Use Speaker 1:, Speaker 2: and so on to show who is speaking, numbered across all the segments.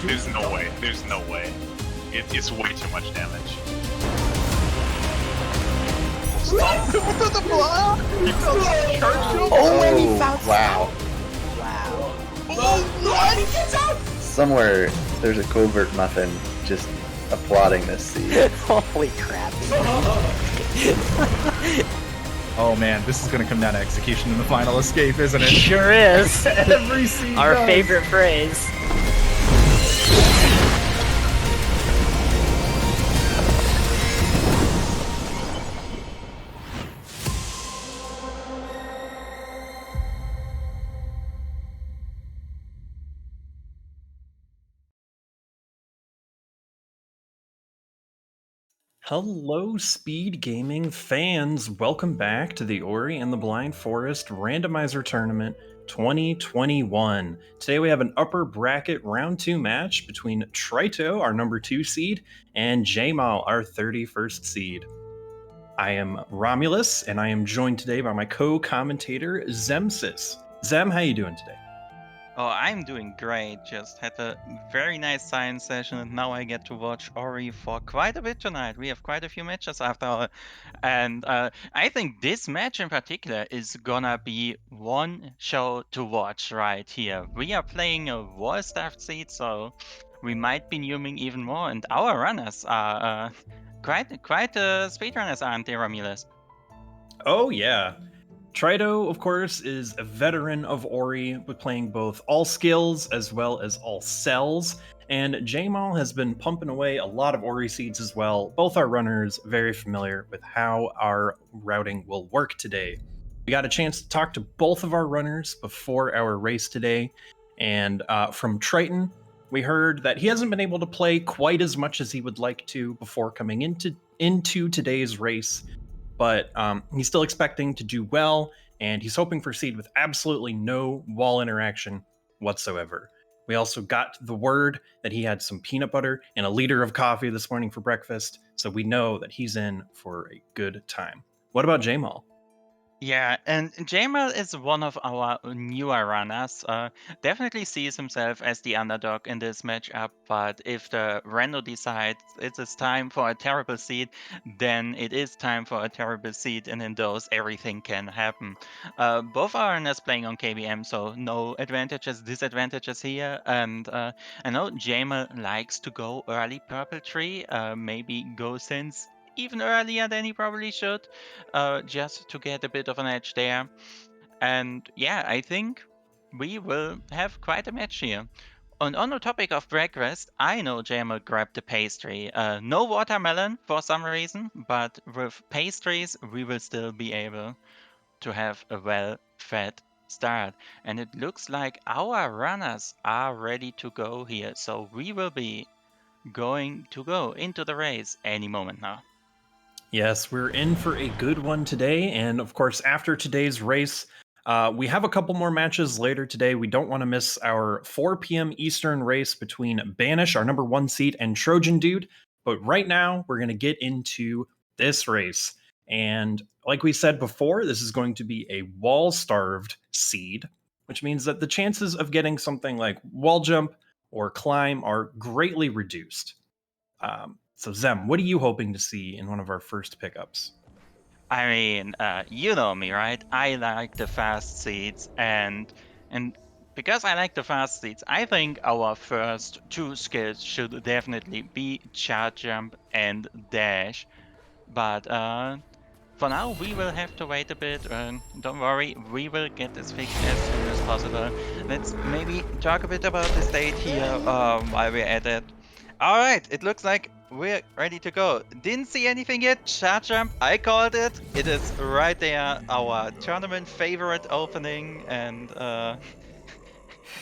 Speaker 1: There's no way. There's no way. It's way too much damage.
Speaker 2: Wow. Somewhere there's a covert muffin just applauding this seed.
Speaker 3: Holy crap.
Speaker 4: Oh man, this is gonna come down to execution in the final escape, isn't it?
Speaker 3: Sure is.
Speaker 4: Every seed
Speaker 3: Our
Speaker 4: does.
Speaker 3: favorite phrase.
Speaker 5: Hello, Speed Gaming fans. Welcome back to the Ori and the Blind Forest Randomizer Tournament 2021. Today we have an upper bracket round 2 match between Trito, our number 2 seed, and jmal, our 31st seed. I am Romulus, and I am joined today by my co-commentator, Zemsis. Zem, how you doing today?
Speaker 6: Oh, I'm doing great. Just had a very nice science session, and now I get to watch Ori for quite a bit tonight. We have quite a few matches after all. And I think this match in particular is gonna be one show to watch right here. We are playing a wall-staffed seed, so we might be numing even more. And our runners are quite speedrunners, aren't they, Romulus?
Speaker 5: Oh, yeah. Trito, of course, is a veteran of Ori, with playing both all skills as well as all cells, and jmal has been pumping away a lot of Ori seeds as well. Both our runners very familiar with how our routing will work today. We got a chance to talk to both of our runners before our race today, and from Triton, we heard that he hasn't been able to play quite as much as he would like to before coming into today's race, but he's still expecting to do well, and he's hoping for seed with absolutely no wall interaction whatsoever. We also got the word that he had some peanut butter and a liter of coffee this morning for breakfast, so we know that he's in for a good time. What about jmal?
Speaker 6: Yeah, and Jamal is one of our newer runners. Definitely sees himself as the underdog in this matchup, but if the rando decides it is time for a terrible seed, then it is time for a terrible seed, and in those, everything can happen. Both are runners playing on KBM, so no advantages, disadvantages here, and I know Jamal likes to go early purple tree, maybe go since even earlier than he probably should, just to get a bit of an edge there. And yeah, I think we will have quite a match here. And on the topic of breakfast, I know Jamal grabbed the pastry. No watermelon for some reason, but with pastries, we will still be able to have a well-fed start. And it looks like our runners are ready to go here. So we will be going to go into the race any moment now.
Speaker 5: Yes, we're in for a good one today, and of course, after today's race, we have a couple more matches later today. We don't want to miss our 4 p.m. Eastern race between Banish, our number 1 seed, and Trojan Dude. But right now, we're going to get into this race. And like we said before, this is going to be a wall-starved seed, which means that the chances of getting something like wall jump or climb are greatly reduced. So Zem, what are you hoping to see in one of our first pickups?
Speaker 6: I mean, you know me, right? I like the fast seeds, and because I like the fast seeds, I think our first 2 skills should definitely be charge jump and dash. But for now, we will have to wait a bit. Don't worry, we will get this fixed as soon as possible. Let's maybe talk a bit about the state here while we're at it. Alright, it looks like we're ready to go. Didn't see anything yet. Charge jump, I called it. It is right there, our tournament favorite opening, and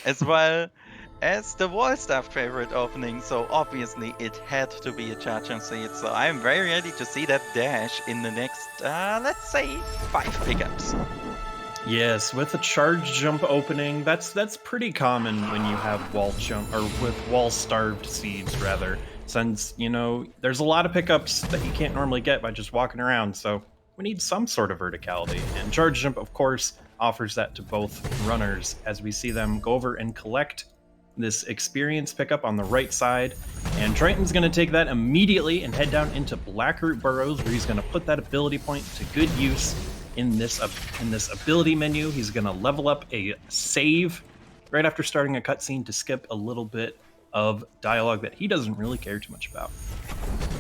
Speaker 6: as well as the wall staff favorite opening. So obviously it had to be a charge jump seed. So I'm very ready to see that dash in the next, let's say, 5 pickups.
Speaker 5: Yes, with a charge jump opening, that's pretty common when you have wall jump, or with wall starved seeds rather, since, you know, there's a lot of pickups that you can't normally get by just walking around, so we need some sort of verticality, and charge jump, of course, offers that to both runners as we see them go over and collect this experience pickup on the right side, and Triton's going to take that immediately and head down into Blackroot Burrows, where he's going to put that ability point to good use in this ability menu. He's going to level up a save right after starting a cutscene to skip a little bit of dialogue that he doesn't really care too much about.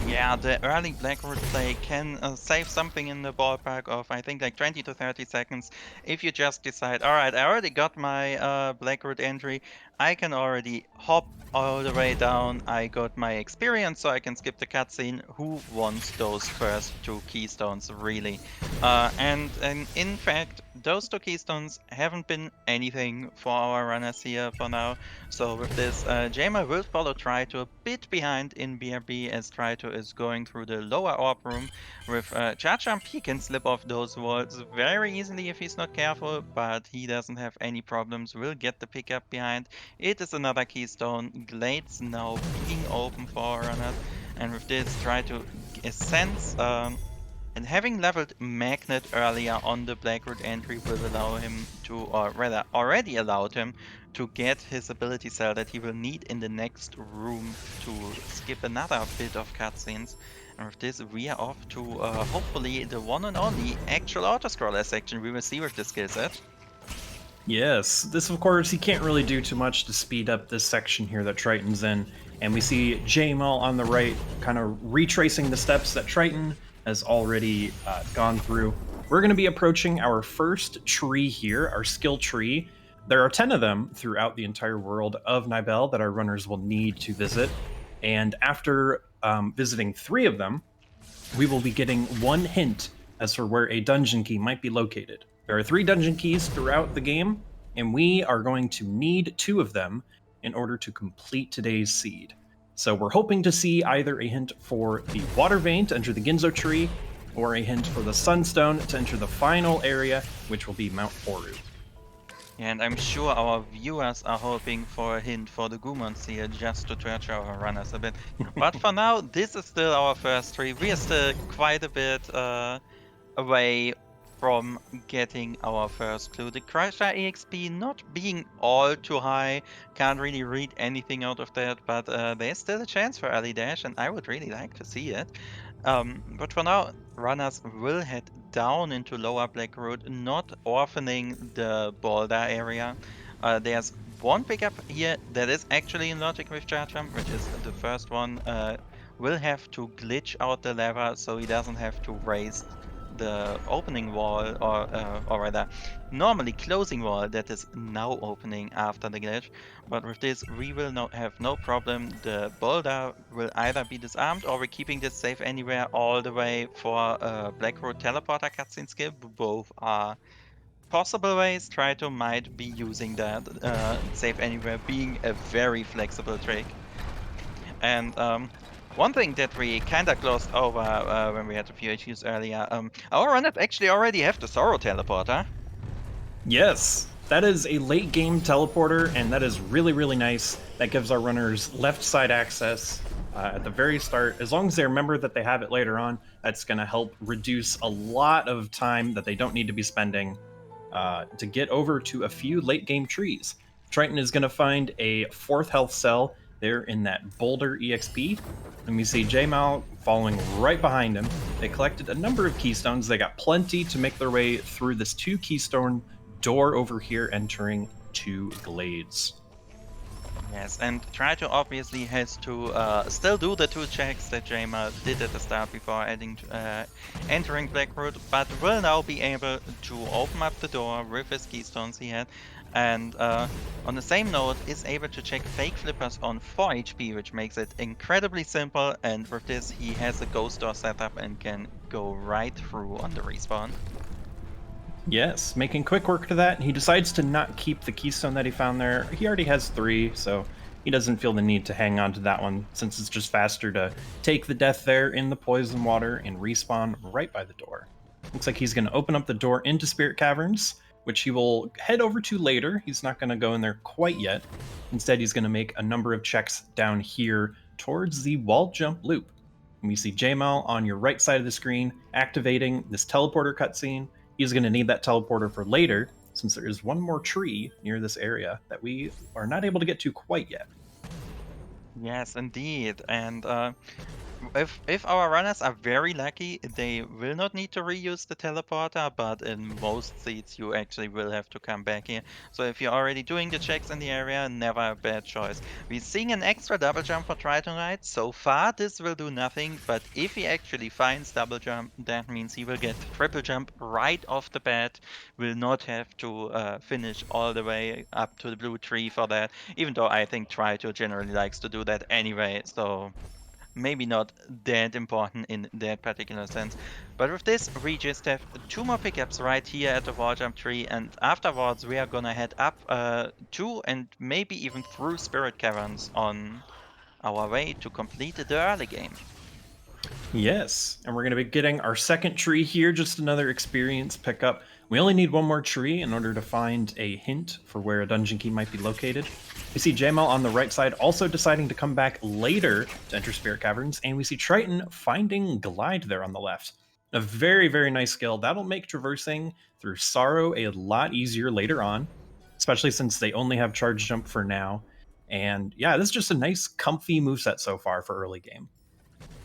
Speaker 6: Yeah, the early Blackroot play can save something in the ballpark of, I think, like 20 to 30 seconds. If you just decide, all right, I already got my Blackroot entry, I can already hop all the way down. I got my experience, so I can skip the cutscene. Who wants those first two keystones, really? And in fact, those two keystones haven't been anything for our runners here for now. So with this, jmal will follow Trito a bit behind in BRB, as Trito is going through the lower orb room. With Jump, he can slip off those walls very easily if he's not careful, but he doesn't have any problems. Will get the pickup behind. It is another keystone. Glades now being open for runners, and with this, try to sense. And having leveled Magnet earlier on the Blackroot entry will allow him to, or rather already allowed him, to get his ability cell that he will need in the next room to skip another bit of cutscenes. And with this, we are off to hopefully the one and only actual autoscroller section we will see with this skill set.
Speaker 5: Yes, this of course, he can't really do too much to speed up this section here that Triton's in. And we see jmal on the right kind of retracing the steps that Triton has already gone through. We're going to be approaching our first tree here, our skill tree. There are 10 of them throughout the entire world of Nibel that our runners will need to visit. And after visiting 3 of them, we will be getting 1 hint as for where a dungeon key might be located. There are 3 dungeon keys throughout the game, and we are going to need 2 of them in order to complete today's seed. So we're hoping to see either a hint for the water vein to enter the Ginzo tree, or a hint for the sunstone to enter the final area, which will be Mount Horu.
Speaker 6: And I'm sure our viewers are hoping for a hint for the Gumons here, just to torture our runners a bit. But for now, this is still our first tree. We are still quite a bit away from getting our first clue. The Crusher EXP not being all too high, can't really read anything out of that, but there's still a chance for early dash, and I would really like to see it. But for now, runners will head down into lower Blackroot, not orphaning the boulder area. There's one pickup here that is actually in logic with Jump, which is the first one. Will have to glitch out the lever so he doesn't have to raise the opening wall, or rather normally closing wall that is now opening after the glitch. But with this, we will have no problem. The boulder will either be disarmed, or we're keeping this safe anywhere all the way for Blackroot teleporter cutscene skip. Both are possible ways. Trito might be using that, save anywhere being a very flexible trick. And one thing that we kind of glossed over when we had a few issues earlier, our runners actually already have the Sorrow teleporter.
Speaker 5: Yes, that is a late game teleporter, and that is really, really nice. That gives our runners left side access at the very start. As long as they remember that they have it later on, that's going to help reduce a lot of time that they don't need to be spending to get over to a few late game trees. Triton is going to find a 4th health cell there in that boulder EXP. And we see jmal following right behind him. They collected a number of keystones. They got plenty to make their way through this 2 keystone door over here, entering 2 glades.
Speaker 6: Yes, and Trito obviously has to still do the 2 checks that jmal did at the start before entering Blackroot, but will now be able to open up the door with his keystones he had. And on the same note, is able to check fake flippers on 4 HP, which makes it incredibly simple. And with this, he has a ghost door setup and can go right through on the respawn.
Speaker 5: Yes, making quick work to that. He decides to not keep the keystone that he found there. He already has 3, so he doesn't feel the need to hang on to that one, since it's just faster to take the death there in the poison water and respawn right by the door. Looks like he's going to open up the door into Spirit Caverns, which he will head over to later. He's not going to go in there quite yet. Instead, he's going to make a number of checks down here towards the wall jump loop. And we see jmal on your right side of the screen activating this teleporter cutscene. He's going to need that teleporter for later, since there is one more tree near this area that we are not able to get to quite yet.
Speaker 6: Yes, indeed. And if our runners are very lucky, they will not need to reuse the teleporter, but in most seats you actually will have to come back here. So if you're already doing the checks in the area, never a bad choice. We're seeing an extra double jump for Triton Ride. So far this will do nothing, but if he actually finds double jump, that means he will get triple jump right off the bat, will not have to finish all the way up to the blue tree for that, even though I think Triton generally likes to do that anyway, so maybe not that important in that particular sense. But with this, we just have 2 more pickups right here at the wall jump tree, and afterwards we are gonna head up to and maybe even through Spirit Caverns on our way to complete the early game.
Speaker 5: Yes, and we're going to be getting our second tree here, just another experience pickup. We only need one more tree in order to find a hint for where a dungeon key might be located. We see Jmal on the right side also deciding to come back later to enter Spirit Caverns, and we see Triton finding Glide there on the left. A very, very nice skill. That'll make traversing through Sorrow a lot easier later on, especially since they only have Charge Jump for now. And yeah, this is just a nice, comfy moveset so far for early game.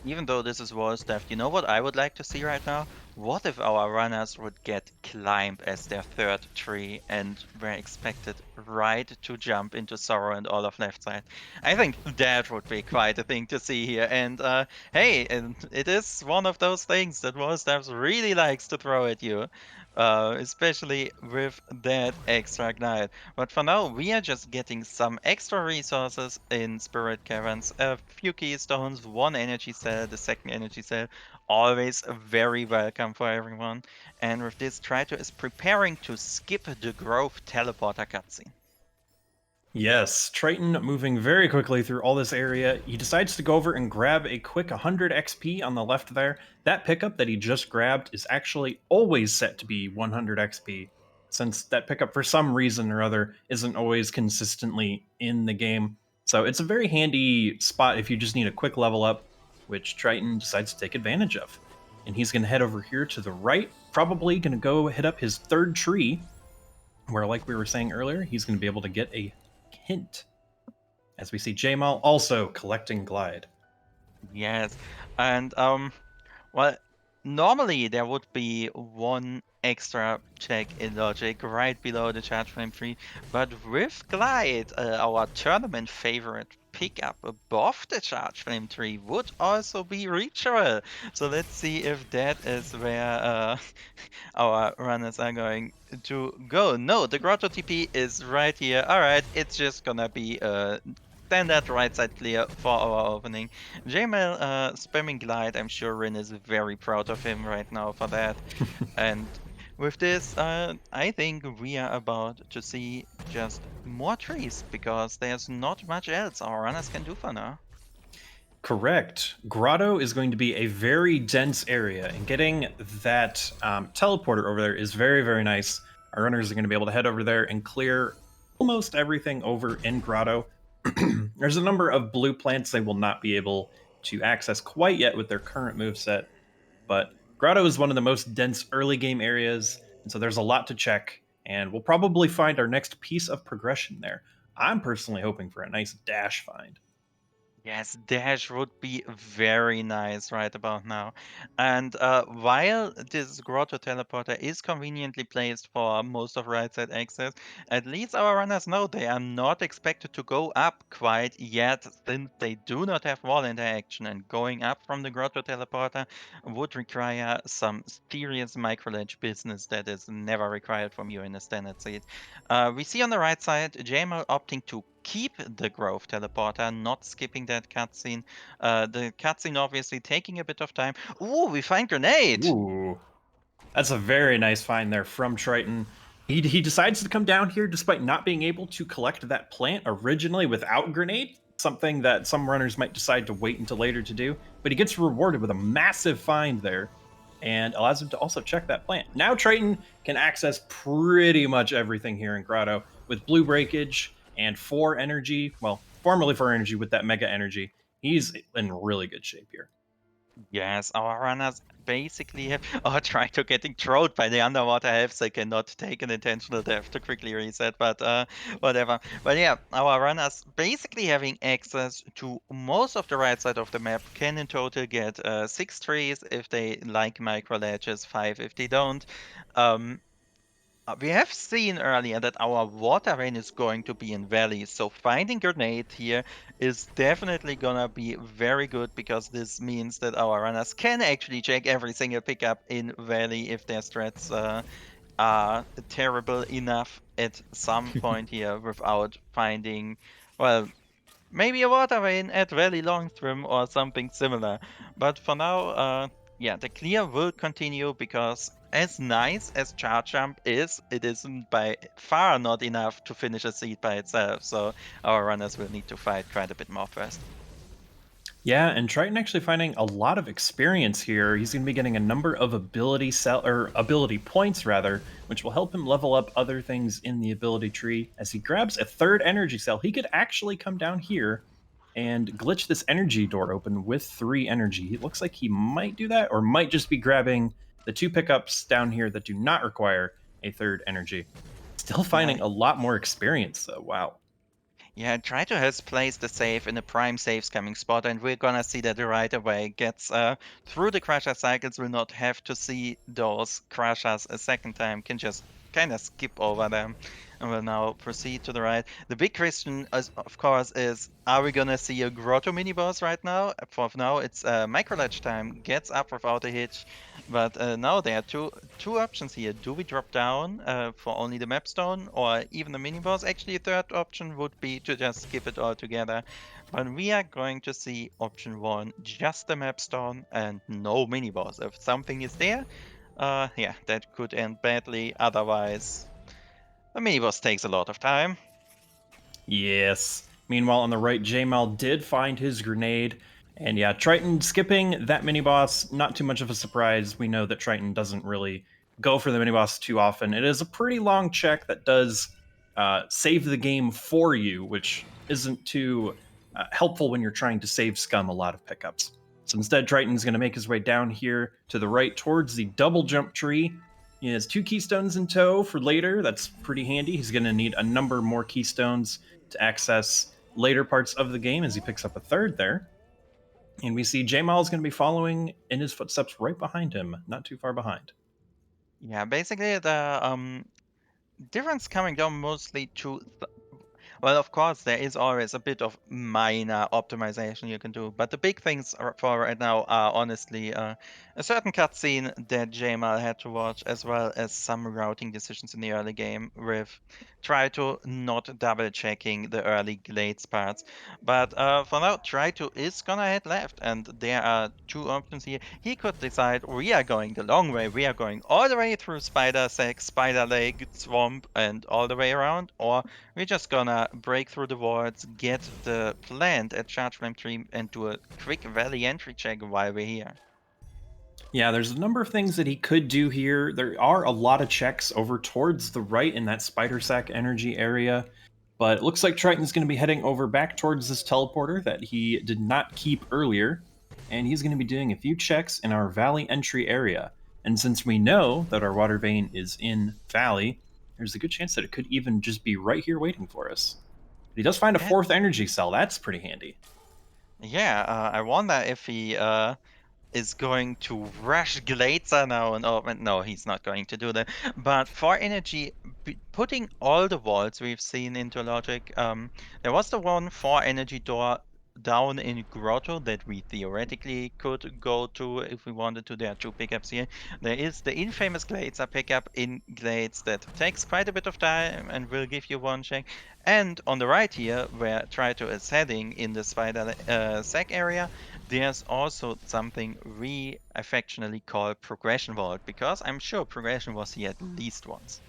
Speaker 6: Even though this is wall stuff, you know what I would like to see right now? What if our runners would get Climb as their third tree and were expected right to jump into Sorrow and all of left side? I think that would be quite a thing to see here. And hey, and it is one of those things that wall stuff really likes to throw at you. Especially with that extra glide. But for now, we are just getting some extra resources in Spirit Caverns. A few keystones, 1 energy cell, the second energy cell, always very welcome for everyone. And with this, Trito is preparing to skip the Grove teleporter cutscene.
Speaker 5: Yes, Triton moving very quickly through all this area. He decides to go over and grab a quick 100 XP on the left there. That pickup that he just grabbed is actually always set to be 100 XP, since that pickup for some reason or other isn't always consistently in the game. So it's a very handy spot if you just need a quick level up, which Triton decides to take advantage of. And he's going to head over here to the right, probably going to go hit up his third tree, where, like we were saying earlier, he's going to be able to get a hint, as we see Jmal also collecting Glide.
Speaker 6: Yes, and well, normally there would be 1 extra check in logic right below the charge flame tree, but with Glide, our tournament favorite pickup above the charge flame tree would also be reachable. So let's see if that is where our runners are going to go. No, the grotto TP is right here. All right, it's just gonna be standard right side clear for our opening. Jmal spamming Glide, I'm sure Rin is very proud of him right now for that. And with this, I think we are about to see just more trees, because there's not much else our runners can do for now.
Speaker 5: Correct. Grotto is going to be a very dense area, and getting that teleporter over there is very, very nice. Our runners are going to be able to head over there and clear almost everything over in Grotto. There's a number of blue plants they will not be able to access quite yet with their current moveset, but Grotto is one of the most dense early game areas, and so there's a lot to check, and we'll probably find our next piece of progression there. I'm personally hoping for a nice dash find.
Speaker 6: Yes, dash would be very nice right about now. And while this grotto teleporter is conveniently placed for most of right side access, at least our runners know they are not expected to go up quite yet, since they do not have wall interaction, and going up from the grotto teleporter would require some serious micro-ledge business that is never required from you in a standard seat. We see on the right side JML opting to keep the Grove teleporter, not skipping that cutscene. The cutscene obviously taking a bit of time. Ooh, we find grenade!
Speaker 5: Ooh, that's a very nice find there from Triton. He decides to come down here despite not being able to collect that plant originally without grenade, something that some runners might decide to wait until later to do, but he gets rewarded with a massive find there and allows him to also check that plant. Now Triton can access pretty much everything here in Grotto with blue breakage and 4 energy, well, formerly 4 energy with that mega energy. He's in really good shape here.
Speaker 6: Yes, our runners basically have or try to getting trolled by the underwater helps. They cannot take an intentional death to quickly reset, but whatever. But yeah, our runners basically having access to most of the right side of the map can in total get 6 trees if they like micro ledges, 5 if they don't. Um, we have seen earlier that our water vein is going to be in valleys, so finding grenade here is definitely gonna be very good because this means that our runners can actually check every single pickup in valley if their strats are terrible enough at some point here without finding, well, maybe a water vein at Valley Longstream or something similar. But for now, yeah, the clear will continue because as nice as Charge Jump is, it isn't by far not enough to finish a seed by itself. So our runners will need to fight quite a bit more first.
Speaker 5: Yeah, and Triton actually finding a lot of experience here. He's going to be getting a number of ability points rather, which will help him level up other things in the ability tree. As he grabs a third energy cell, he could actually come down here and glitch this energy door open with 3 energy. It looks like he might do that, or might just be grabbing the 2 pickups down here that do not require a third energy. Still
Speaker 6: Yeah,
Speaker 5: finding a lot more experience, though. Wow.
Speaker 6: Yeah, Trito has placed the save in a prime saves coming spot, and we're gonna see that right away. Gets through the crusher cycles, will not have to see those crushers a second time, can just kind of skip over them, and will now proceed to the right. The big question, of course, is are we gonna see a grotto mini boss right now? For now, it's micro ledge time, gets up without a hitch, but now there are two options here. Do we drop down for only the map stone or even the mini boss? Actually, a third option would be to just skip it altogether. But we are going to see option 1, just the map stone and no mini boss. If something is there, yeah, that could end badly. Otherwise, the mini boss takes a lot of time.
Speaker 5: Yes. Meanwhile, on the right, Jmal did find his grenade. And yeah, Triton skipping that mini boss, not too much of a surprise. We know that Triton doesn't really go for the mini boss too often. It is a pretty long check that does save the game for you, which isn't too helpful when you're trying to save scum a lot of pickups. So instead, Triton's going to make his way down here to the right towards the double jump tree. He has 2 keystones in tow for later. That's pretty handy. He's going to need a number more keystones to access later parts of the game as he picks up a third there. And we see Jmal is going to be following in his footsteps right behind him, not too far behind.
Speaker 6: Yeah, basically the difference coming down mostly to well, of course, there is always a bit of minor optimization you can do, but the big things for right now are honestly a certain cutscene that JML had to watch, as well as some routing decisions in the early game with try to not double checking the early glades parts. But for now, try to is gonna head left, and there are 2 options here. He could decide we are going the long way, we are going all the way through Spider Sack, Spider Lake, Swamp, and all the way around, or we're just gonna break through the wards, get the plant at Charge Flame Tree, and do a quick valley entry check while we're here.
Speaker 5: Yeah, there's a number of things that he could do here. There are a lot of checks over towards the right in that Spider Sack energy area, but it looks like Triton's going to be heading over back towards this teleporter that he did not keep earlier, and he's going to be doing a few checks in our Valley entry area. And since we know that our water vein is in Valley, there's a good chance that it could even just be right here waiting for us. He does find a
Speaker 6: That,
Speaker 5: 4th energy cell. That's pretty handy.
Speaker 6: yeah, I wonder if he is going to rush Glazer now and oh no, he's not going to do that. But for energy, putting all the vaults we've seen into logic, there was the one for energy door down in Grotto that we theoretically could go to if we wanted to. There are 2 pickups here. There is the infamous Glazer pickup in Glades that takes quite a bit of time and will give you 1 check. And on the right here, where Trito is heading in the Spider Sack area, there's also something we affectionately call progression vault, because I'm sure progression was here at least once.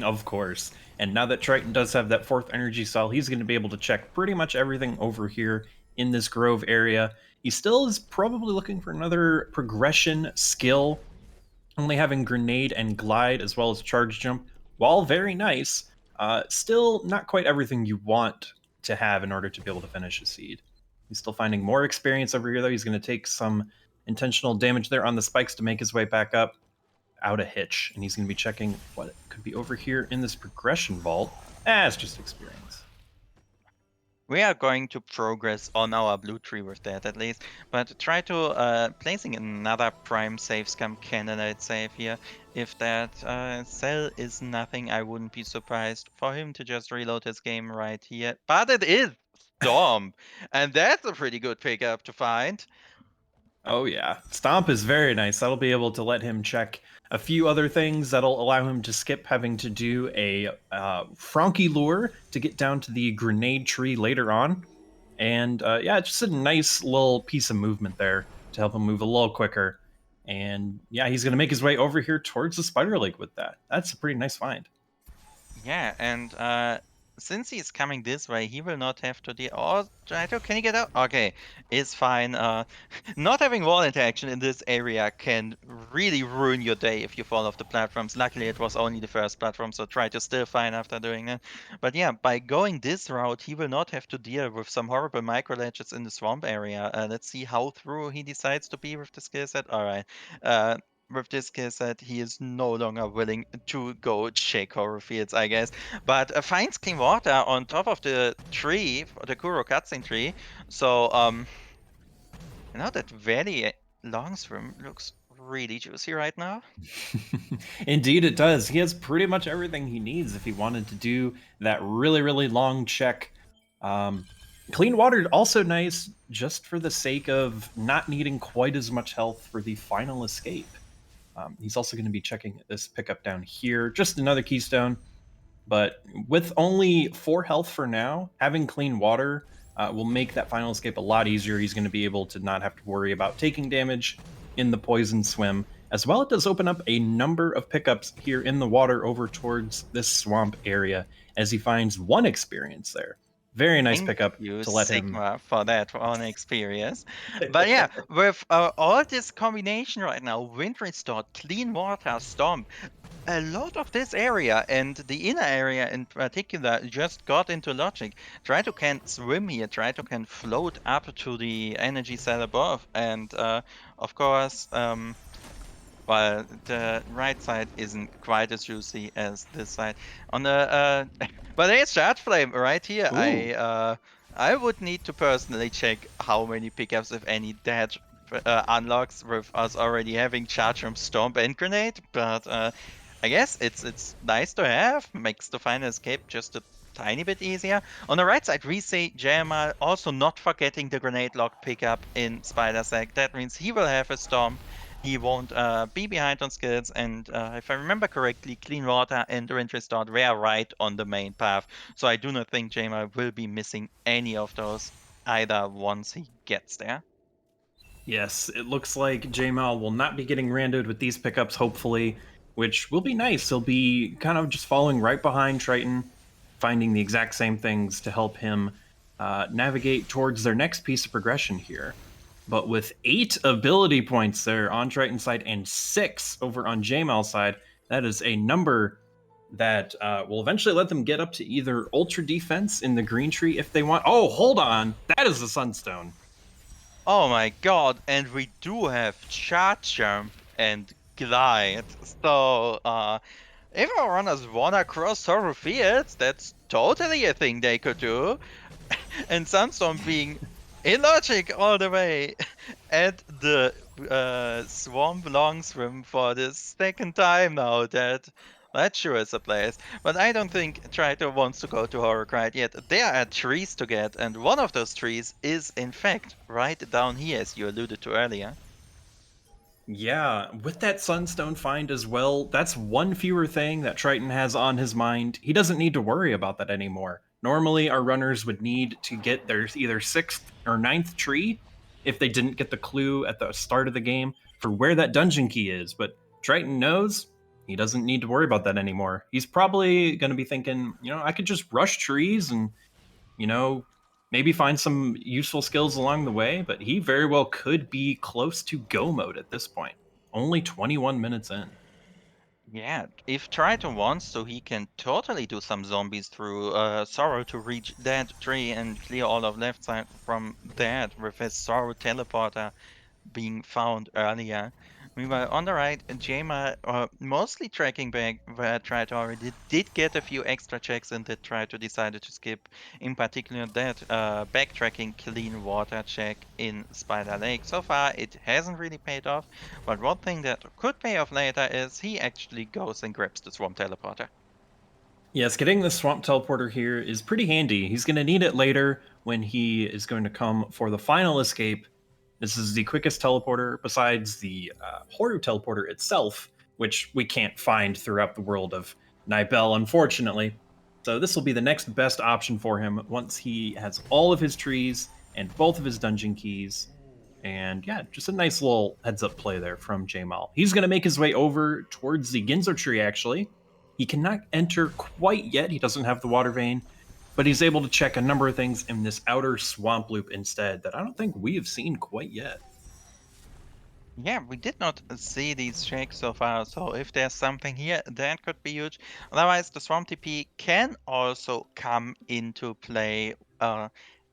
Speaker 5: Of course. And now that Triton does have that 4th energy cell, he's going to be able to check pretty much everything over here in this grove area. He still is probably looking for another progression skill. Only having grenade and glide as well as charge jump, while very nice, still not quite everything you want to have in order to be able to finish a seed. He's still finding more experience over here, though. He's going to take some intentional damage there on the spikes to make his way back up out a hitch. And he's going to be checking what could be over here in this progression vault. It's just experience.
Speaker 6: We are going to progress on our blue tree with that at least, but try to placing another prime save scam candidate save here. If that cell is nothing, I wouldn't be surprised for him to just reload his game right here. But it is Storm, and that's a pretty good pickup to find.
Speaker 5: Oh yeah, Stomp is very nice. That'll be able to let him check a few other things that'll allow him to skip having to do a Frankie lure to get down to the grenade tree later on. And yeah, just a nice little piece of movement there to help him move a little quicker. And yeah, he's going to make his way over here towards the Spider Lake with that. That's a pretty nice find.
Speaker 6: Yeah, and since he's coming this way, he will not have to deal. Oh, Jaito, can you get out? Okay, it's fine. Not having wall interaction in this area can really ruin your day if you fall off the platforms. Luckily, it was only the first platform, so try to still fine after doing it. But yeah, by going this route, he will not have to deal with some horrible micro ledges in the swamp area. Let's see how through he decides to be with the skill set. All right. With this skill set, he is no longer willing to go check horror fields, I guess. But finds clean water on top of the tree, the Kuro cutscene tree. So, that very long swim looks really juicy right now.
Speaker 5: Indeed, it does. He has pretty much everything he needs if he wanted to do that really, really long check. Clean water, also nice just for the sake of not needing quite as much health for the final escape. He's also going to be checking this pickup down here, just another keystone. But with only 4 health for now, having clean water will make that final escape a lot easier. He's going to be able to not have to worry about taking damage in the poison swim. As well, it does open up a number of pickups here in the water over towards this swamp area as he finds 1 experience there. Very nice pickup to let
Speaker 6: Sigma
Speaker 5: him
Speaker 6: for that one experience. But yeah, with all this combination right now, Wind Restore, Clean Water, Storm, a lot of this area and the inner area in particular just got into logic. Try to can swim here, try to can float up to the energy cell above, and of course, well, the right side isn't quite as juicy as this side. On the but there's Charge Flame right here. I would need to personally check how many pickups, if any, that unlocks with us already having Charge from Stomp and Grenade. But I guess it's nice to have. Makes the final escape just a tiny bit easier. On the right side, we see jmal also not forgetting the Grenade Lock pickup in Spider Sack. That means he will have a Storm. He won't be behind on skills, and if I remember correctly, Clean Water and Wind Restore were right on the main path. So I do not think jmal will be missing any of those either once he gets there.
Speaker 5: Yes, it looks like jmal will not be getting randoed with these pickups, hopefully, which will be nice. He'll be kind of just following right behind Triton, finding the exact same things to help him navigate towards their next piece of progression here. But with 8 ability points there on Triton's side and 6 over on jmal's side, that is a number that will eventually let them get up to either Ultra Defense in the green tree if they want. Oh, hold on. That is the Sunstone.
Speaker 6: Oh my god, and we do have Charge Jump and Glide. So, if our runners wanna cross horror fields, that's totally a thing they could do. And Sunstorm being illogic all the way at the swamp long swim for the 2nd time now. That sure is a place. But I don't think Trito wants to go to Horror quite yet. There are trees to get, and one of those trees is in fact right down here, as you alluded to earlier.
Speaker 5: Yeah, with that Sunstone find as well, that's 1 fewer thing that Triton has on his mind. He doesn't need to worry about that anymore. Normally, our runners would need to get their either 6th or 9th tree if they didn't get the clue at the start of the game for where that dungeon key is. But Triton knows he doesn't need to worry about that anymore. He's probably going to be thinking, I could just rush trees and, maybe find some useful skills along the way. But he very well could be close to go mode at this point. Only 21 minutes in.
Speaker 6: Yeah, if Trito wants to, he can totally do some zombies through Sorrow to reach that tree and clear all of left side from that with his Sorrow teleporter being found earlier. Meanwhile, on the right, Jaima mostly tracking back where Trito already did get a few extra checks and that Trito decided to skip, in particular that backtracking clean water check in Spider Lake. So far, it hasn't really paid off, but one thing that could pay off later is he actually goes and grabs the Swamp Teleporter.
Speaker 5: Yes, getting the swamp teleporter here is pretty handy. He's going to need it later when he is going to come for the final escape. This is the quickest teleporter besides the Horu teleporter itself, which we can't find throughout the world of Nibel, unfortunately. So this will be the next best option for him once he has all of his trees and both of his dungeon keys. And yeah, just a nice little heads up play there from Jamal. He's going to make his way over towards the Ginzo tree, actually. He cannot enter quite yet. He doesn't have the water vein, but he's able to check a number of things in this outer swamp loop instead that I don't think we have seen quite yet.
Speaker 6: Yeah, we did not see these checks so far, so if there's something here, that could be huge. Otherwise, the Swamp TP can also come into play.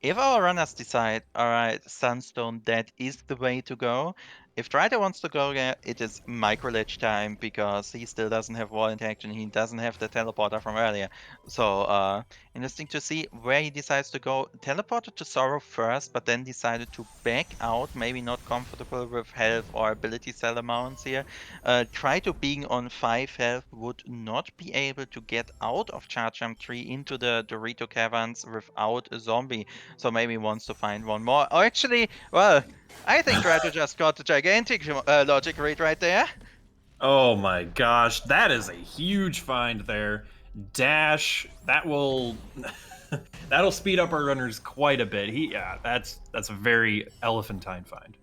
Speaker 6: If our runners decide, all right, Sunstone, that is the way to go. If Triter wants to go there, it is micro ledge time because he still doesn't have wall interaction. He doesn't have the teleporter from earlier. So, interesting to see where he decides to go. Teleported to Sorrow first, but then decided to back out, maybe not comfortable with health or ability cell amounts here. Try to being on 5 health would not be able to get out of Charge Jump 3 into the Dorito Caverns without a zombie. So maybe wants to find one more. Or actually, well, I think Try to just got the gigantic logic read right there.
Speaker 5: Oh my gosh, that is a huge find there. Dash, that will that'll speed up our runners quite a bit. Yeah, that's a very elephantine find.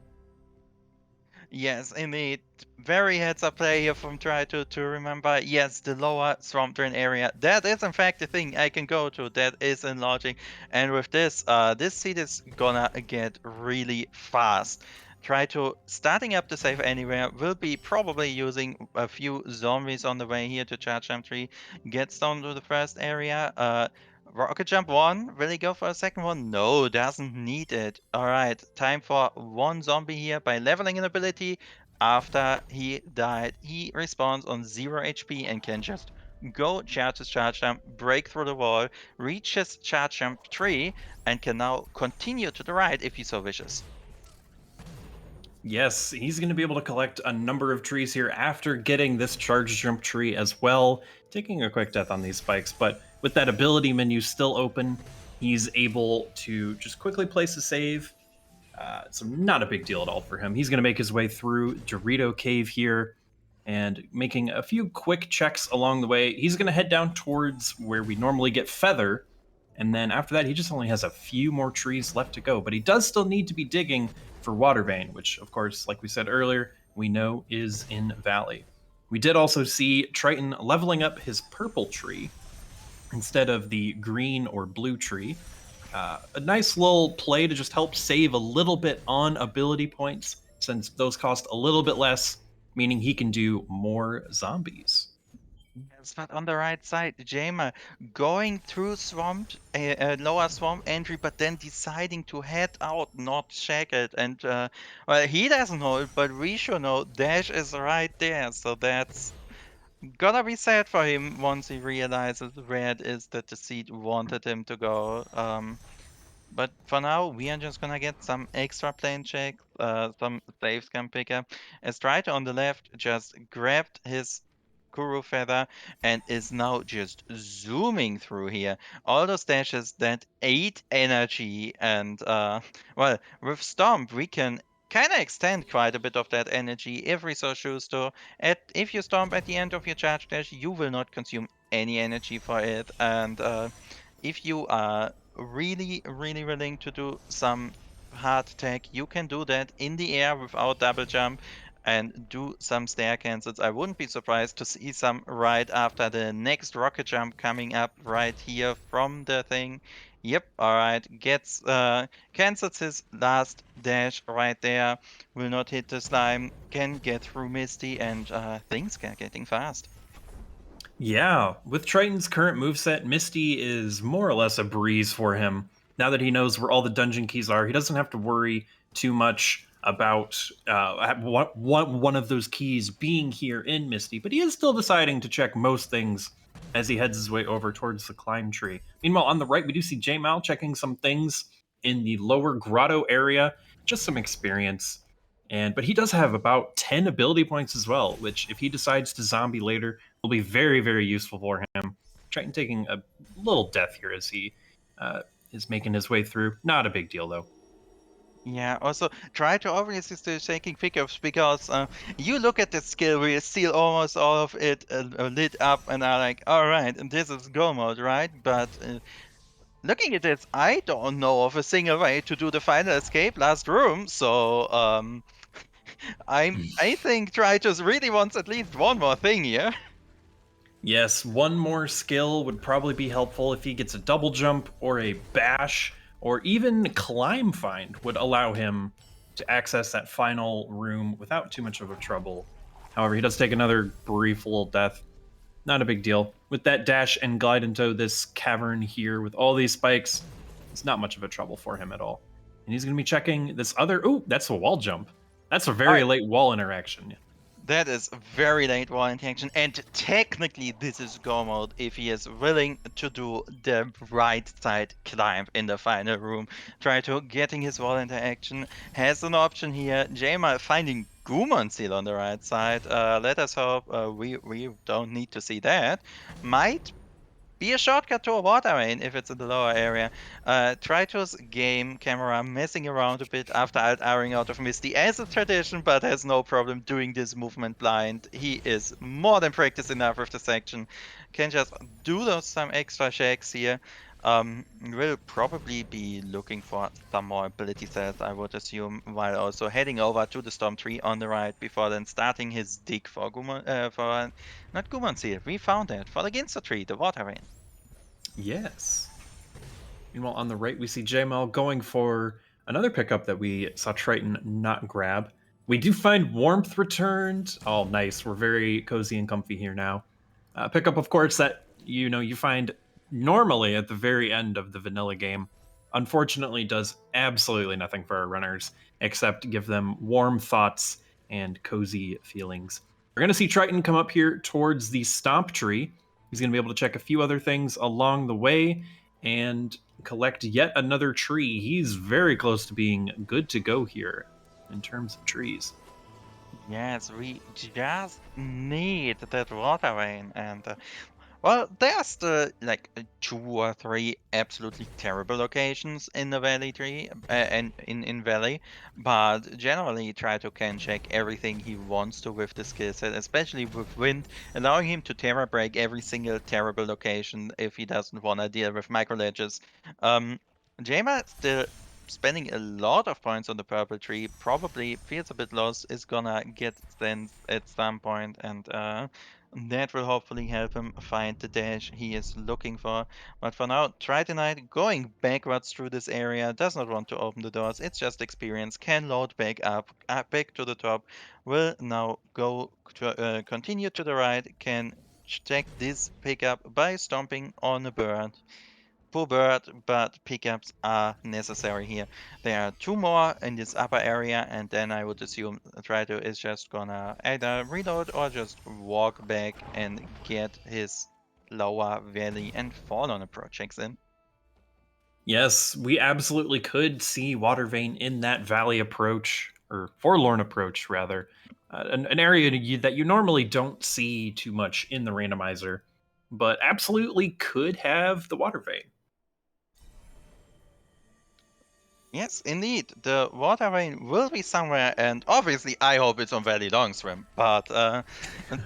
Speaker 6: Yes, indeed. Very heads up play here from Try to remember. Yes, the lower swamp drain area. That is in fact the thing I can go to. That is enlarging. And with this, this seed is gonna get really fast. Try to starting up the save anywhere. Will be probably using a few zombies on the way here to charge jump 3. Gets down to the first area. Rocket jump 1. Will he go for a second one? No, doesn't need it. Alright, time for one zombie here by leveling an ability. After he died, he respawns on 0 HP and can just go charge his charge jump, break through the wall, reach his charge jump 3, and can now continue to the right if he so wishes.
Speaker 5: Yes, he's going to be able to collect a number of trees here after getting this charge jump tree as well, taking a quick death on these spikes. But with that ability menu still open, he's able to just quickly place a save. So not a big deal at all for him. He's going to make his way through Dorito Cave here and making a few quick checks along the way. He's going to head down towards where we normally get Feather. And then after that, he just only has a few more trees left to go. But he does still need to be digging for Water Vein, which, of course, like we said earlier, we know is in Valley. We did also see Triton leveling up his purple tree instead of the green or blue tree. A nice little play to just help save a little bit on ability points, since those cost a little bit less, meaning he can do more zombies.
Speaker 6: Yes, but on the right side, Jamer going through swamp, lower swamp entry, but then deciding to head out, not check it. And well, he doesn't know it, but we should know Dash is right there. So that's gonna be sad for him once he realizes where it is that the seed wanted him to go. But for now, we are just gonna get some extra plane check, some save scam picker. As Strider on the left just grabbed his Kuru feather and is now just zooming through here. All those dashes that 8 energy and well, with Stomp we can kind of extend quite a bit of that energy if we so choose to. If you Stomp at the end of your charge dash, you will not consume any energy for it, and if you are really willing to do some hard tech, you can do that in the air without double jump and do some stair cancels. I wouldn't be surprised to see some right after the next rocket jump coming up right here from the thing. Yep, alright, gets cancels his last dash right there, will not hit the slime, can get through Misty, and things are getting fast.
Speaker 5: Yeah, with Triton's current moveset, Misty is more or less a breeze for him. Now that he knows where all the dungeon keys are, he doesn't have to worry too much about one of those keys being here in Misty, but he is still deciding to check most things as he heads his way over towards the climb tree. Meanwhile, on the right, we do see Jmal checking some things in the lower grotto area, just some experience. But he does have about 10 ability points as well, which if he decides to zombie later, will be very, very useful for him. Triton taking a little death here as he is making his way through. Not a big deal, though.
Speaker 6: Yeah, also try to obviously still shaking pickups because you look at the skill wheel, see almost all of it lit up and are like, all right, and this is go mode, right? But looking at this, I don't know of a single way to do the final escape last room, so I think Tritus really wants at least one more thing here.
Speaker 5: Yes, one more skill would probably be helpful if he gets a double jump or a bash, or even climb find would allow him to access that final room without too much of a trouble. However, he does take another brief little death. Not a big deal. With that dash and glide into this cavern here with all these spikes, it's not much of a trouble for him at all. And he's going to be checking this other. Ooh, that's a wall jump. That's a very late wall interaction.
Speaker 6: That is very late wall interaction, and technically this is go mode if he is willing to do the right side climb in the final room. Try to getting his wall interaction has an option here. Jmal finding Gumon seal on the right side. Let us hope we don't need to see that. Might be a shortcut to a water main if it's in the lower area. Tritus game camera messing around a bit after airing out of Misty as a tradition, but has no problem doing this movement blind. He is more than practiced enough with the section. Can just do those some extra checks here. Will probably be looking for some more ability sets, I would assume, while also heading over to the Storm Tree on the right before then starting his dig for Gumon, not Gumon Seal. We found that for the Ginso Tree, the water vein.
Speaker 5: Yes. Meanwhile, on the right, we see JML going for another pickup that we saw Triton not grab. We do find Warmth returned. Oh, nice. We're very cozy and comfy here now. Pickup, of course, that you find normally at the very end of the vanilla game. Unfortunately, does absolutely nothing for our runners except give them warm thoughts and cozy feelings. We're going to see Triton come up here towards the Stomp Tree. He's going to be able to check a few other things along the way and collect yet another tree. He's very close to being good to go here in terms of trees.
Speaker 6: Yes, we just need that water vein, and well, there's the like 2 or 3 absolutely terrible locations in the Valley tree and in Valley, but generally try to can check everything he wants to with the skill set, especially with Wind, allowing him to Terra break every single terrible location if he doesn't want to deal with micro ledges. Jama still spending a lot of points on the purple tree, probably feels a bit lost, is gonna get sent at some point, and that will hopefully help him find the dash he is looking for. But for now, Tritonite going backwards through this area, does not want to open the doors, it's just experience, can load back up, back to the top, will now go to, continue to the right, can check this pickup by stomping on a bird. Poor bird, but pickups are necessary here. There are 2 more in this upper area, and then I would assume Trito is just gonna either reload or just walk back and get his lower valley and fall on approach checks in.
Speaker 5: Yes, we absolutely could see Water Vein in that valley approach, or Forlorn approach, rather. An area that you normally don't see too much in the randomizer, but absolutely could have the Water Vein.
Speaker 6: Yes, indeed. The water vein will be somewhere, and obviously I hope it's on Valley Long Swim, but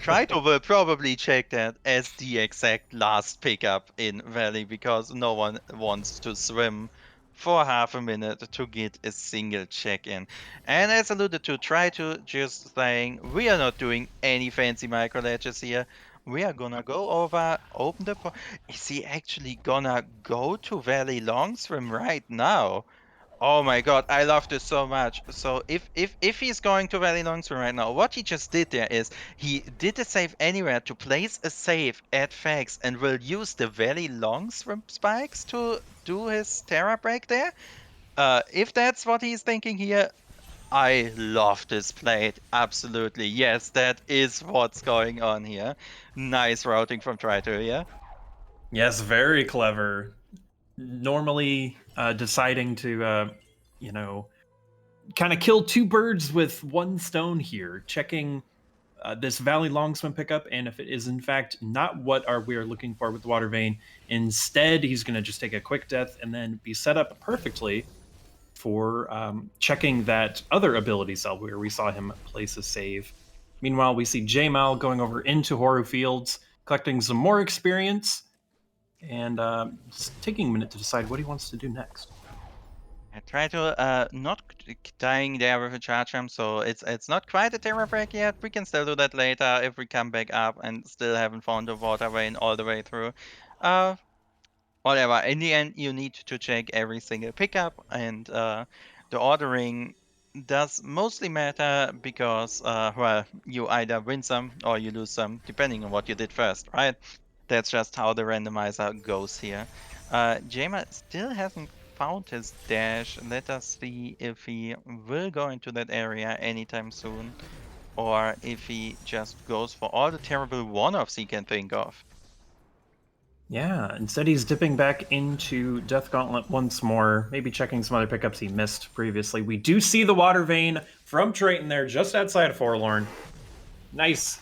Speaker 6: Trito will probably check that as the exact last pickup in Valley because no one wants to swim for half a minute to get a single check-in. And as alluded to, try to just saying we are not doing any fancy micro ledges here. We are gonna go over, open the. Is he actually gonna go to Valley Long Swim right now? Oh my god, I love this so much. So if he's going to Valley Long Swim right now, what he just did there is he did a save anywhere to place a save at Fax and will use the Valley Long Swim spikes to do his Terra break there. If that's what he's thinking here, I love this plate. Absolutely. Yes, that is what's going on here. Nice routing from Trito here.
Speaker 5: Yes, very clever. Normally, deciding to, you know, kind of kill two birds with one stone here, checking this Valley Long Swim pickup, and if it is in fact not what we are looking for with the Water Vein, instead he's going to just take a quick death and then be set up perfectly for checking that other ability cell where we saw him place a save. Meanwhile, we see Jmal going over into Horu Fields, collecting some more experience, and just taking a minute to decide what he wants to do next.
Speaker 6: I try to not dying there with a charge jump, so it's not quite a Terra break yet. We can still do that later if we come back up and still haven't found the water vein all the way through. Whatever. In the end, you need to check every single pickup, and the ordering does mostly matter because, well, you either win some or you lose some, depending on what you did first, right? That's just how the randomizer goes here. Jamer still hasn't found his dash. Let us see if he will go into that area anytime soon, or if he just goes for all the terrible one-offs he can think of.
Speaker 5: Yeah, instead he's dipping back into Death Gauntlet once more, maybe checking some other pickups he missed previously. We do see the Water Vein from Triton there, just outside of Forlorn. Nice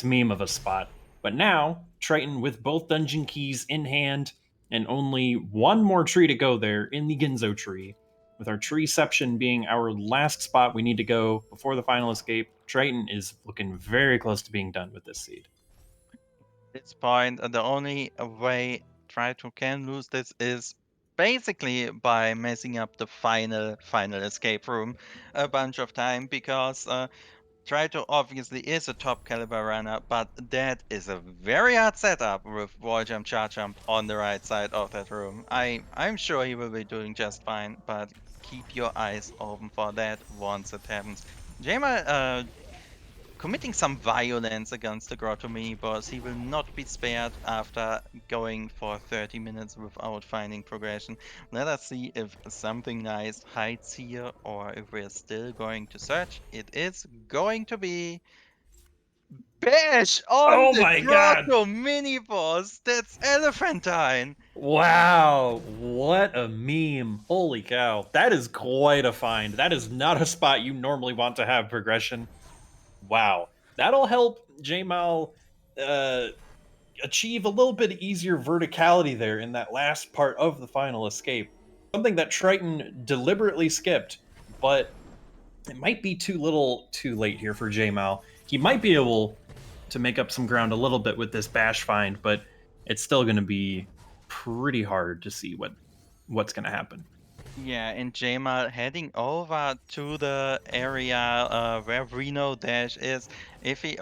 Speaker 5: meme of a spot. But now, Triton with both dungeon keys in hand, and only one more tree to go there in the Ginzo tree. With our treeception being our last spot we need to go before the final escape, Triton is looking very close to being done with this seed.
Speaker 6: This point, the only way Trito can lose this is basically by messing up the final escape room a bunch of time, because Trito obviously is a top caliber runner, but that is a very hard setup with wall jump, charge jump on the right side of that room. I'm sure he will be doing just fine, but keep your eyes open for that once it happens. Jama committing some violence against the Grotto mini boss. He will not be spared after going for 30 minutes without finding progression. Let us see if something nice hides here, or if we're still going to search. It is going to be Bash on
Speaker 5: Oh
Speaker 6: the
Speaker 5: my god!
Speaker 6: Grotto mini boss. That's Elephantine.
Speaker 5: Wow, what a meme. Holy cow. That is quite a find. That is not a spot you normally want to have progression. Wow. That'll help Jmal achieve a little bit easier verticality there in that last part of the final escape. Something that Triton deliberately skipped, but it might be too little too late here for Jmal. He might be able to make up some ground a little bit with this bash find, but it's still going to be pretty hard to see what's going to happen.
Speaker 6: Yeah, and Jamal heading over to the area where Reno Dash is. If he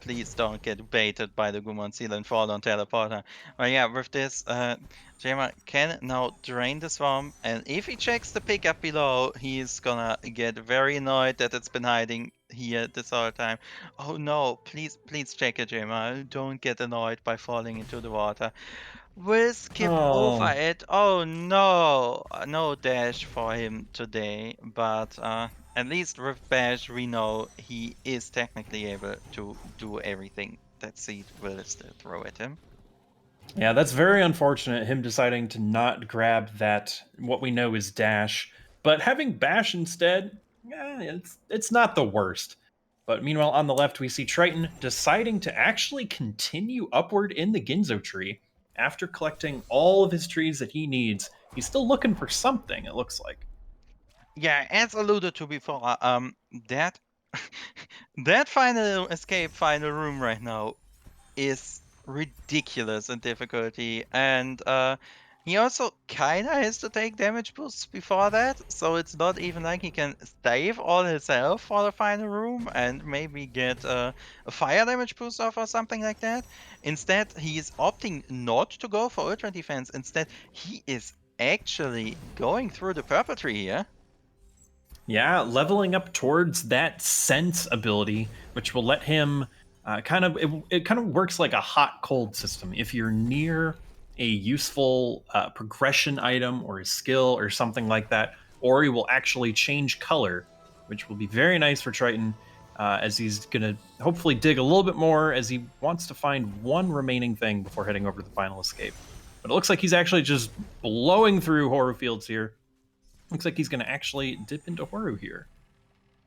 Speaker 6: please don't get baited by the Gumon Seal and fall on teleporter. But yeah, with this, Jamal can now drain the swamp, and if he checks the pickup below, he's gonna get very annoyed that it's been hiding here this whole time. Oh no, please check it, Jamal. Don't get annoyed by falling into the water. Will skip over it. Oh no, no dash for him today. But at least with Bash, we know he is technically able to do everything that Seed will still throw at him.
Speaker 5: Yeah, that's very unfortunate, him deciding to not grab that, what we know is dash. But having bash instead, it's not the worst. But meanwhile, on the left, we see Triton deciding to actually continue upward in the Ginzo tree. After collecting all of his trees that he needs, he's still looking for something, it looks like.
Speaker 6: Yeah, as alluded to before, that that final escape, final room right now is ridiculous in difficulty, and he also kinda has to take damage boosts before that, so it's not even like he can save all his health for the final room and maybe get a fire damage boost off or something like that. Instead, he's opting not to go for ultra defense. Instead, he is actually going through the purple tree here.
Speaker 5: Yeah, leveling up towards that sense ability, which will let him it kind of works like a hot cold system. If you're near a useful progression item or a skill or something like that, Ori will actually change color, which will be very nice for Triton, as he's gonna hopefully dig a little bit more as he wants to find one remaining thing before heading over to the final escape. But it looks like he's actually just blowing through Horror Fields here. Looks like he's going to actually dip into Horu here.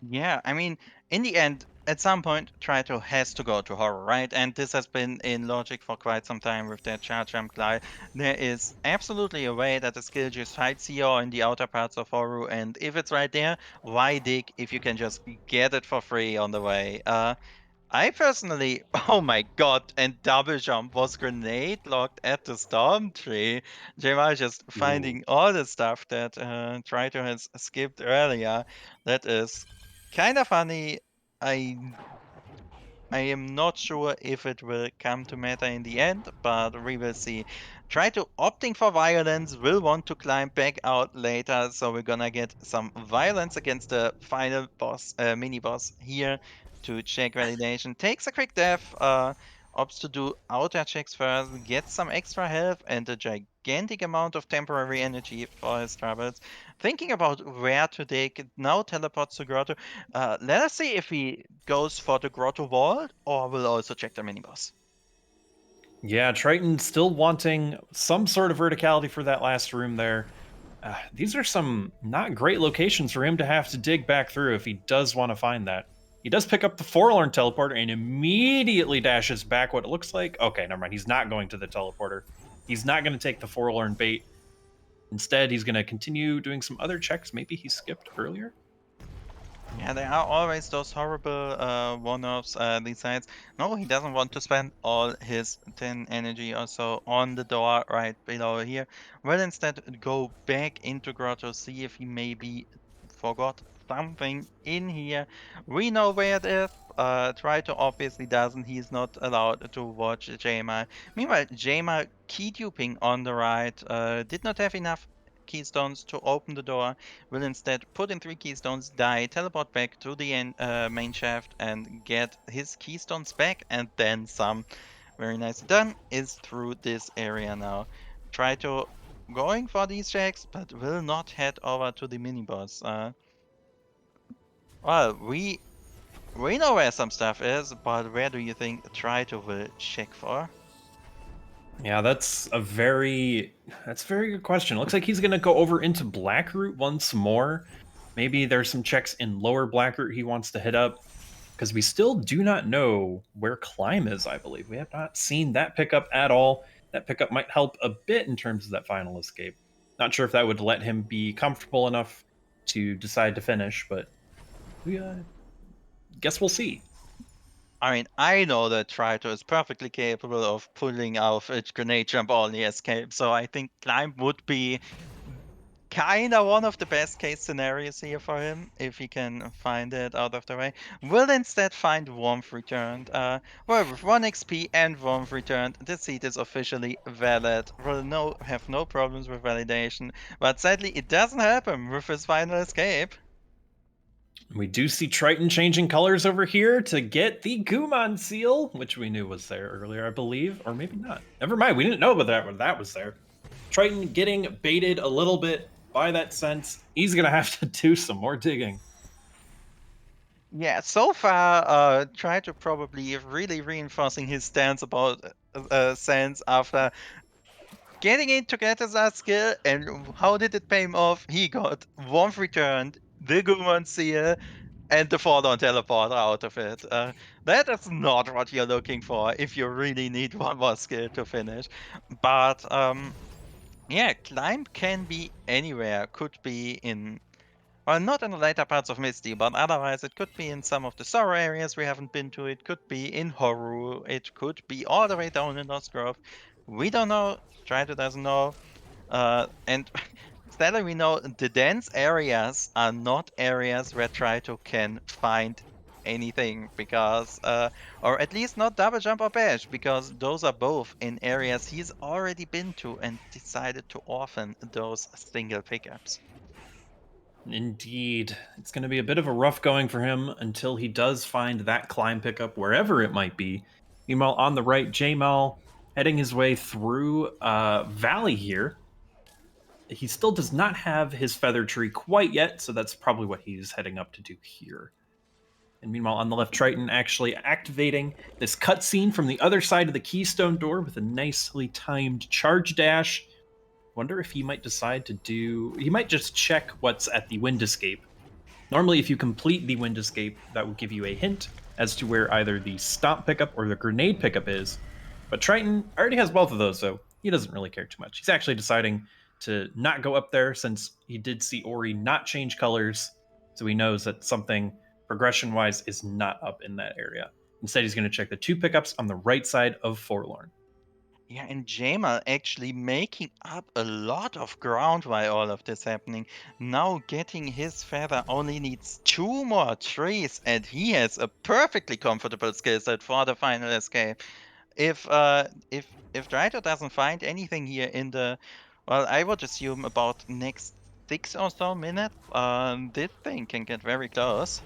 Speaker 6: Yeah, I mean, in the end, at some point, Trito has to go to horror, right? And this has been in logic for quite some time with that charge jump glide. There is absolutely a way that the skill just hides here in the outer parts of Horu, and if it's right there, why dig if you can just get it for free on the way? I personally, oh my god, and double jump was grenade locked at the storm tree. Jamal just finding all the stuff that Trito has skipped earlier. That is kind of funny. I I am not sure if it will come to matter in the end, but we will see. Try to opting for violence, will want to climb back out later, so we're gonna get some violence against the final boss, mini boss here to check validation. Takes a quick death, opts to do outer checks first, gets some extra health and a gigantic amount of temporary energy for his troubles. Thinking about where to take, now teleports to Grotto. Let us see if he goes for the Grotto Vault or will also check the mini boss.
Speaker 5: Yeah, Triton still wanting some sort of verticality for that last room there. These are some not great locations for him to have to dig back through if he does want to find that. He does pick up the Forlorn teleporter and immediately dashes back what it looks like. Okay, never mind. He's not going to the teleporter. He's not going to take the Forlorn bait. Instead, he's going to continue doing some other checks. Maybe he skipped earlier.
Speaker 6: Yeah, there are always those horrible one-offs besides. No, he doesn't want to spend all his 10 energy or so on the door right below here. Will instead go back into Grotto, see if he maybe forgot something in here. We know where it is. Trito obviously doesn't. He's not allowed to watch Jaima. Meanwhile, Jaima key duping on the right did not have enough keystones to open the door, will instead put in 3 keystones, die, teleport back to the main shaft, and get his keystones back, and then some. Very nicely done. Is through this area now. Try to going for these checks, but will not head over to the mini boss. Well, we know where some stuff is, but where do you think Trito will check for?
Speaker 5: Yeah, that's a very good question. Looks like he's gonna go over into Blackroot once more. Maybe there's some checks in lower Blackroot he wants to hit up, because we still do not know where Climb is, I believe. We have not seen that pickup at all. That pickup might help a bit in terms of that final escape. Not sure if that would let him be comfortable enough to decide to finish, but we guess we'll see.
Speaker 6: I mean, I know that Trito is perfectly capable of pulling off a grenade jump only escape, so I think Climb would be kind of one of the best case scenarios here for him if he can find it out of the way. Will instead find Warmth returned. Well, with 1 XP and Warmth returned, the seat is officially valid. Will have no problems with validation, but sadly it doesn't help him with his final escape.
Speaker 5: We do see Triton changing colors over here to get the Gumon seal, which we knew was there earlier, I believe, or maybe not. Never mind, we didn't know about that when that was there. Triton getting baited a little bit by that sense. He's gonna have to do some more digging.
Speaker 6: Yeah, so far, try to probably really reinforcing his stance about sense after getting in to get his last skill, and how did it pay him off? He got Warmth returned, the Gumon seal, and the Fordon teleporter out of it. That is not what you're looking for if you really need one more skill to finish. But yeah, Climb can be anywhere. Could be in, well, not in the later parts of Misty, but otherwise it could be in some of the Sorrow areas we haven't been to. It could be in Horu. It could be all the way down in Lost Grove. We don't know. Trito doesn't know. And sadly, we know the dense areas are not areas where Trito can find anything because, or at least not double jump or bash, because those are both in areas he's already been to and decided to orphan those single pickups.
Speaker 5: Indeed. It's going to be a bit of a rough going for him until he does find that climb pickup wherever it might be. Meanwhile, on the right, jmal heading his way through Valley here. He still does not have his feather tree quite yet, so that's probably what he's heading up to do here. And meanwhile, on the left, Triton actually activating this cutscene from the other side of the keystone door with a nicely timed charge dash. Wonder if he might decide to do... He might just check what's at the wind escape. Normally, if you complete the wind escape, that will give you a hint as to where either the stomp pickup or the grenade pickup is. But Triton already has both of those, so he doesn't really care too much. He's actually deciding to not go up there since he did see Ori not change colors, so he knows that something progression-wise is not up in that area. Instead, he's going to check the 2 pickups on the right side of Forlorn.
Speaker 6: Yeah, and jmal actually making up a lot of ground while all of this happening. Now getting his feather only needs 2 more trees, and he has a perfectly comfortable skill set for the final escape. If Drito doesn't find anything here in the, well, I would assume about next 6 or so minutes, this thing can get very close.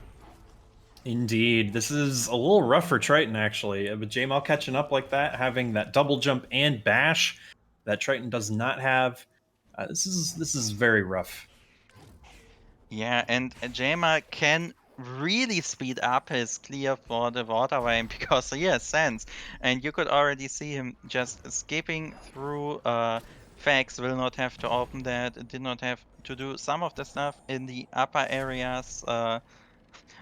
Speaker 5: Indeed. This is a little rough for Triton, actually. With jmal catching up like that, having that double jump and bash that Triton does not have, this is very rough.
Speaker 6: Yeah, and jmal can really speed up his clear for the water vein because he has sense. And you could already see him just skipping through. Fax will not have to open that, did not have to do some of the stuff in the upper areas.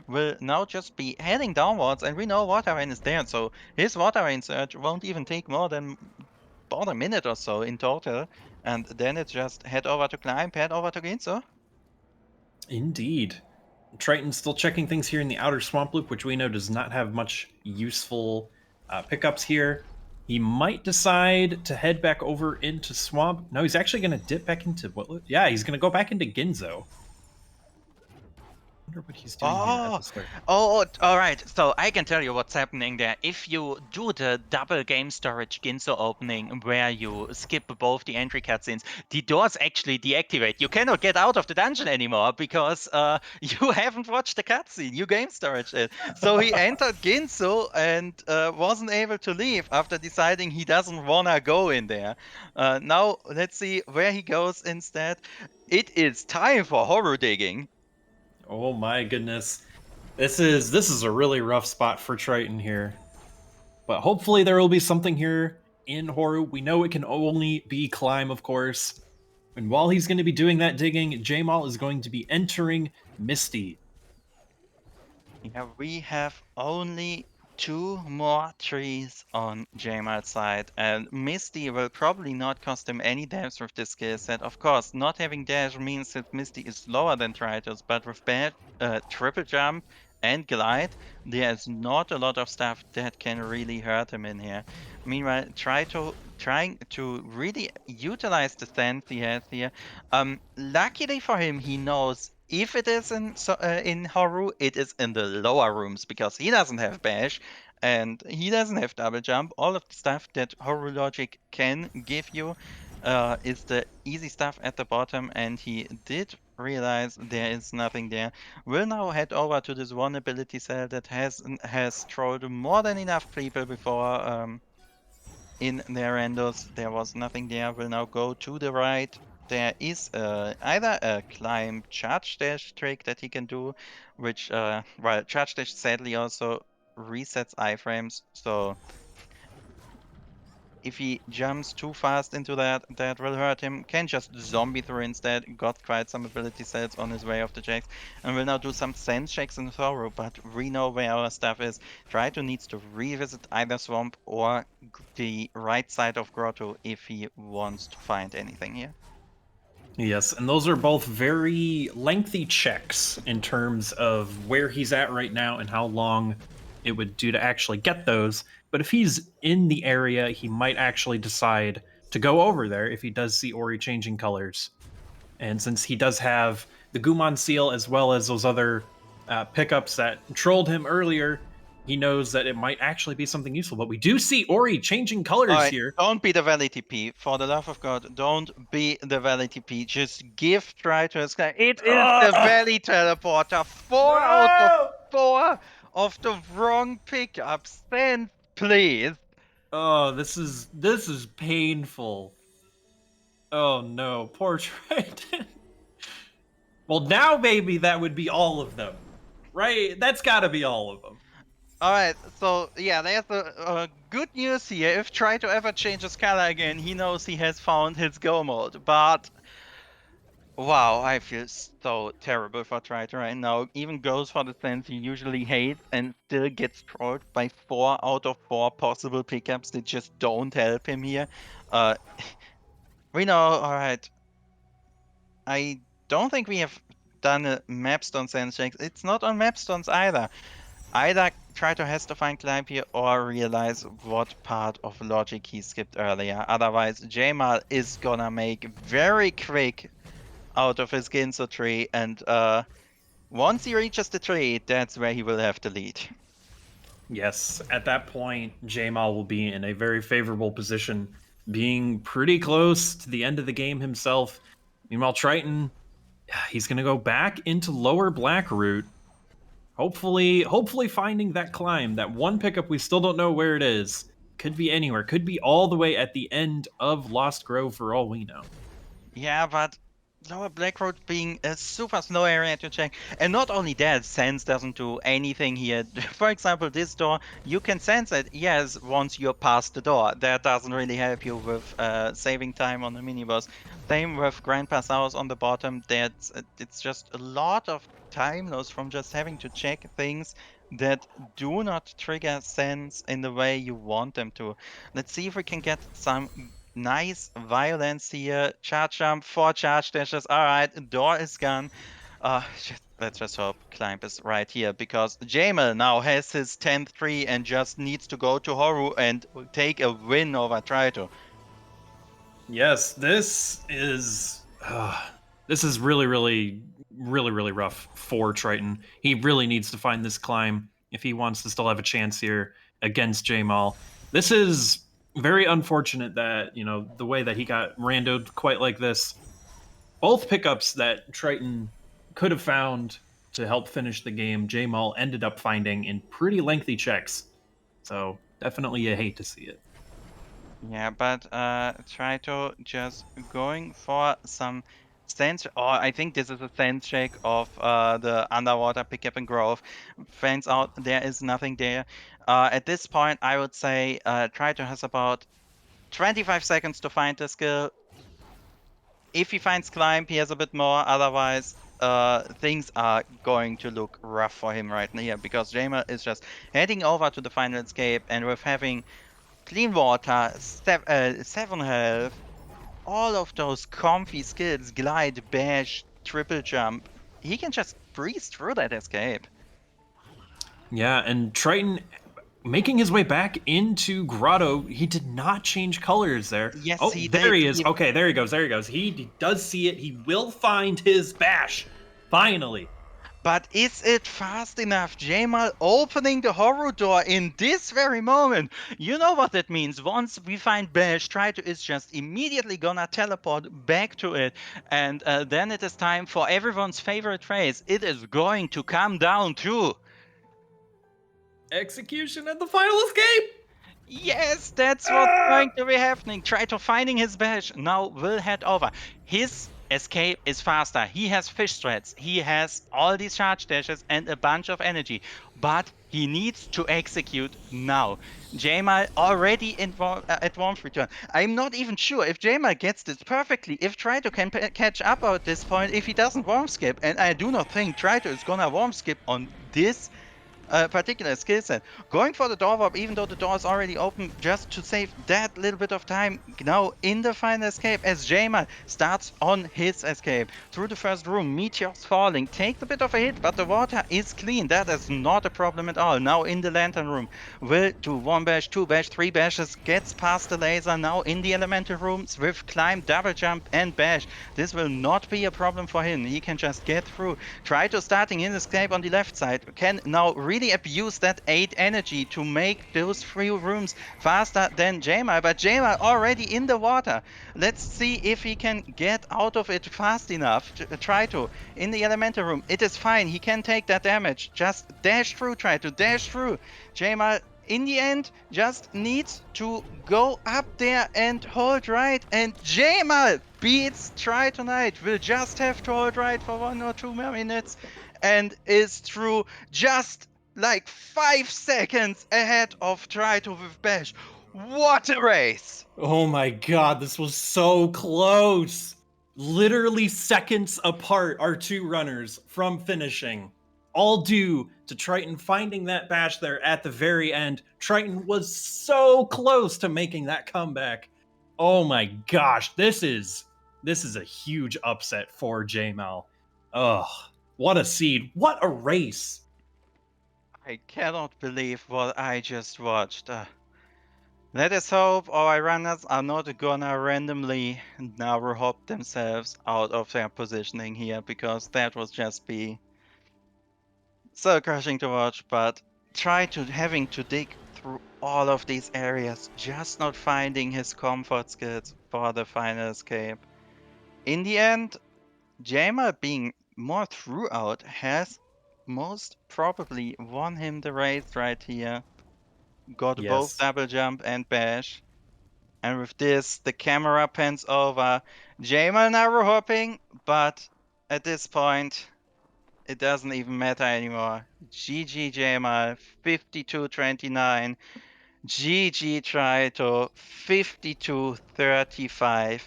Speaker 6: Will now just be heading downwards, and we know water vein is there, so his water vein search won't even take more than about a minute or so in total. And then it's just head over to climb, head over to Ginzo.
Speaker 5: Indeed. Triton's still checking things here in the outer swamp loop, which we know does not have much useful pickups here. He might decide to head back over into swamp. No, he's actually going to dip back into what? Yeah, he's going to go back into Ginzo. Wonder what he's doing here at the start.
Speaker 6: Oh, all right. So I can tell you what's happening there. If you do the double game storage Ginzo opening where you skip both the entry cutscenes, the doors actually deactivate. You cannot get out of the dungeon anymore because you haven't watched the cutscene. You game storage it. So he entered Ginzo and wasn't able to leave after deciding he doesn't wanna go in there. Now let's see where he goes instead. It is time for horror digging.
Speaker 5: Oh my goodness. This is a really rough spot for Triton here. But hopefully there will be something here in Horu. We know it can only be climb, of course. And while he's going to be doing that digging, jmal is going to be entering Misty.
Speaker 6: Yeah, we have only 2 more trees on jmal's side, and Misty will probably not cost him any damage with this skill set. Of course, not having dash means that Misty is slower than Tritos, but with bad triple jump and glide, there's not a lot of stuff that can really hurt him in here. Meanwhile, trying to really utilize the stance he has here. Luckily for him, he knows if it is in Haru, it is in the lower rooms because he doesn't have bash and he doesn't have double jump. All of the stuff that Haru logic can give you is the easy stuff at the bottom, and he did realize there is nothing there. We'll now head over to this one ability cell that has trolled more than enough people before in their randos. There was nothing there. We'll now go to the right. There is either a climb charge dash trick that he can do, which, well, charge dash sadly also resets iframes, so if he jumps too fast into that, that will hurt him. Can just zombie through instead. Got quite some ability sets on his way off the checks. And will now do some sense checks in Thorough, but we know where our stuff is. Trito needs to revisit either Swamp or the right side of Grotto if he wants to find anything here.
Speaker 5: Yes, and those are both very lengthy checks in terms of where he's at right now and how long it would do to actually get those. But if he's in the area, he might actually decide to go over there if he does see Ori changing colors. And since he does have the Gumon seal as well as those other pickups that trolled him earlier. He knows that it might actually be something useful, but we do see Ori changing colors
Speaker 6: Alright,
Speaker 5: here.
Speaker 6: don't be the Valley TP. For the love of God, don't be the Valley TP. Just give try to escape. It is the Valley teleporter. 4 out of 4 of the wrong pickups. Then please.
Speaker 5: Oh, this is painful. Oh no, poor Triton. Well, now maybe that would be all of them, right? That's got to be all of them.
Speaker 6: Alright, so yeah, there's a good news here. If Try to ever change his color again, he knows he has found his go mode. But wow, I feel so terrible for Try to right now. Even goes for the sense he usually hates and still gets trolled by 4 out of 4 possible pickups that just don't help him here. We know, alright. I don't think we have done a Mapstone sense check. It's not on Mapstones either. Either Trito has to find climb here or realize what part of logic he skipped earlier. Otherwise, jmal is gonna make very quick out of his Ginso tree, and once he reaches the tree, that's where he will have the lead.
Speaker 5: Yes, at that point, jmal will be in a very favorable position, being pretty close to the end of the game himself. Meanwhile, Triton, he's going to go back into lower black route. Hopefully finding that climb, that one pickup we still don't know where it is. Could be anywhere. Could be all the way at the end of Lost Grove for all we know.
Speaker 6: Yeah, but Lower Black Road being a super slow area to check. And not only that, sense doesn't do anything here. For example, this door, you can sense it, yes, once you're past the door. That doesn't really help you with saving time on the mini-boss. Same with Grandpa's house on the bottom. It's just a lot of time loss from just having to check things that do not trigger sense in the way you want them to. Let's see if we can get some nice violence here. Charge jump, 4 charge dashes. Alright, door is gone. Let's just hope climb is right here, because jmal now has his 10th tree and just needs to go to Horu and take a win over Trito.
Speaker 5: Yes, this is really rough for Triton. He really needs to find this climb if he wants to still have a chance here against jmal. This is very unfortunate that, the way that he got randoed quite like this. Both pickups that Triton could have found to help finish the game, jmal ended up finding in pretty lengthy checks. So definitely you hate to see it.
Speaker 6: Yeah, but Trito just going for some sense, or I think this is a sense check of the underwater pickup and growth. Finds out there is nothing there. At this point, I would say Trito has about 25 seconds to find the skill. If he finds climb, he has a bit more. Otherwise, things are going to look rough for him right here, because jmal is just heading over to the final escape, and with having clean water, 7 health, all of those comfy skills, glide, bash, triple jump, he can just breeze through that escape.
Speaker 5: Yeah, and Triton making his way back into Grotto, he did not change colors there.
Speaker 6: Yes,
Speaker 5: oh,
Speaker 6: he
Speaker 5: there
Speaker 6: did.
Speaker 5: he is. Okay, there he goes. He does see it. He will find his bash. Finally.
Speaker 6: But is it fast enough? jmal opening the Horu door in this very moment. You know what that means. Once we find Bash, Trito is just immediately gonna teleport back to it. And then it is time for everyone's favorite phrase. It is going to come down to
Speaker 5: Execution at the final escape.
Speaker 6: yes, that's what's going to be happening. Trito finding his badge now will head over. His escape is faster. He has fish threads. He has all these charge dashes and a bunch of energy. But he needs to execute now. jmal already at warmth return. I'm not even sure if jmal gets this perfectly. If Trito can catch up at this point, if he doesn't warm skip. And I do not think Trito is gonna warm skip on this particular skill set. Going for the door warp, even though the door is already open, just to save that little bit of time. Now in the final escape, as jmal starts on his escape through the first room, meteors falling, takes a bit of a hit, but the water is clean. That is not a problem at all. Now in the lantern room, will do 1 bash, 2 bash, 3 bashes, gets past the laser. Now in the elemental room, Swift climb, double jump, and bash. This will not be a problem for him. He can just get through. Try to starting his escape on the left side. Can now really abuse that 8 energy to make those 3 rooms faster than jmal, but jmal already in the water. Let's see if he can get out of it fast enough to try to. In the elemental room, it is fine. He can take that damage. Just dash through, try to dash through. jmal in the end just needs to go up there and hold right, and jmal beats Try Tonight. Will just have to hold right for 1 or 2 more minutes and is through just like 5 seconds ahead of Try to with Bash. What a race!
Speaker 5: Oh my god, this was so close! Literally seconds apart are 2 runners from finishing. All due to Triton finding that bash there at the very end. Triton was so close to making that comeback. Oh my gosh, this is a huge upset for jmal. Ugh, what a seed. What a race.
Speaker 6: I cannot believe what I just watched. Let us hope our runners are not gonna randomly narrow hop themselves out of their positioning here, because that would just be so crushing to watch. But having to dig through all of these areas, just not finding his comfort skills for the final escape. In the end, jmal being more throughout has most probably won him the race right here. Got both
Speaker 5: Yes.
Speaker 6: double jump and bash. And with this, the camera pans over. jmal narrow hopping, but at this point, it doesn't even matter anymore. GG jmal, 52-29. GG Trito, 52-35.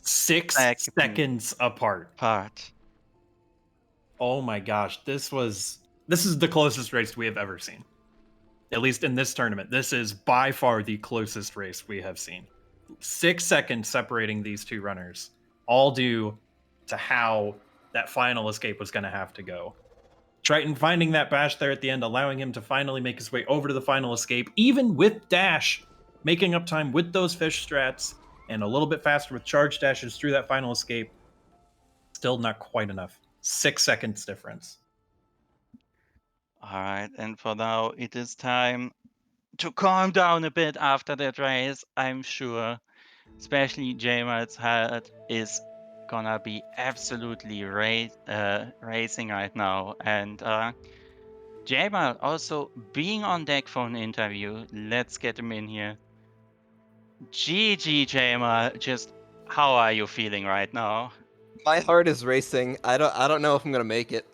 Speaker 5: 6 seconds apart.
Speaker 6: Part.
Speaker 5: Oh my gosh, this is the closest race we have ever seen. At least in this tournament. This is by far the closest race we have seen. 6 seconds separating these 2 runners, all due to how that final escape was going to have to go. Triton finding that bash there at the end, allowing him to finally make his way over to the final escape, even with dash, making up time with those fish strats, and a little bit faster with charge dashes through that final escape. Still not quite enough. 6 seconds difference.
Speaker 6: Alright, and for now, it is time to calm down a bit after that race, I'm sure. Especially jmal's heart is gonna be absolutely racing right now. And jmal also being on deck for an interview. Let's get him in here. GG jmal, just how are you feeling right now?
Speaker 7: My heart is racing. I don't know if I'm gonna make it.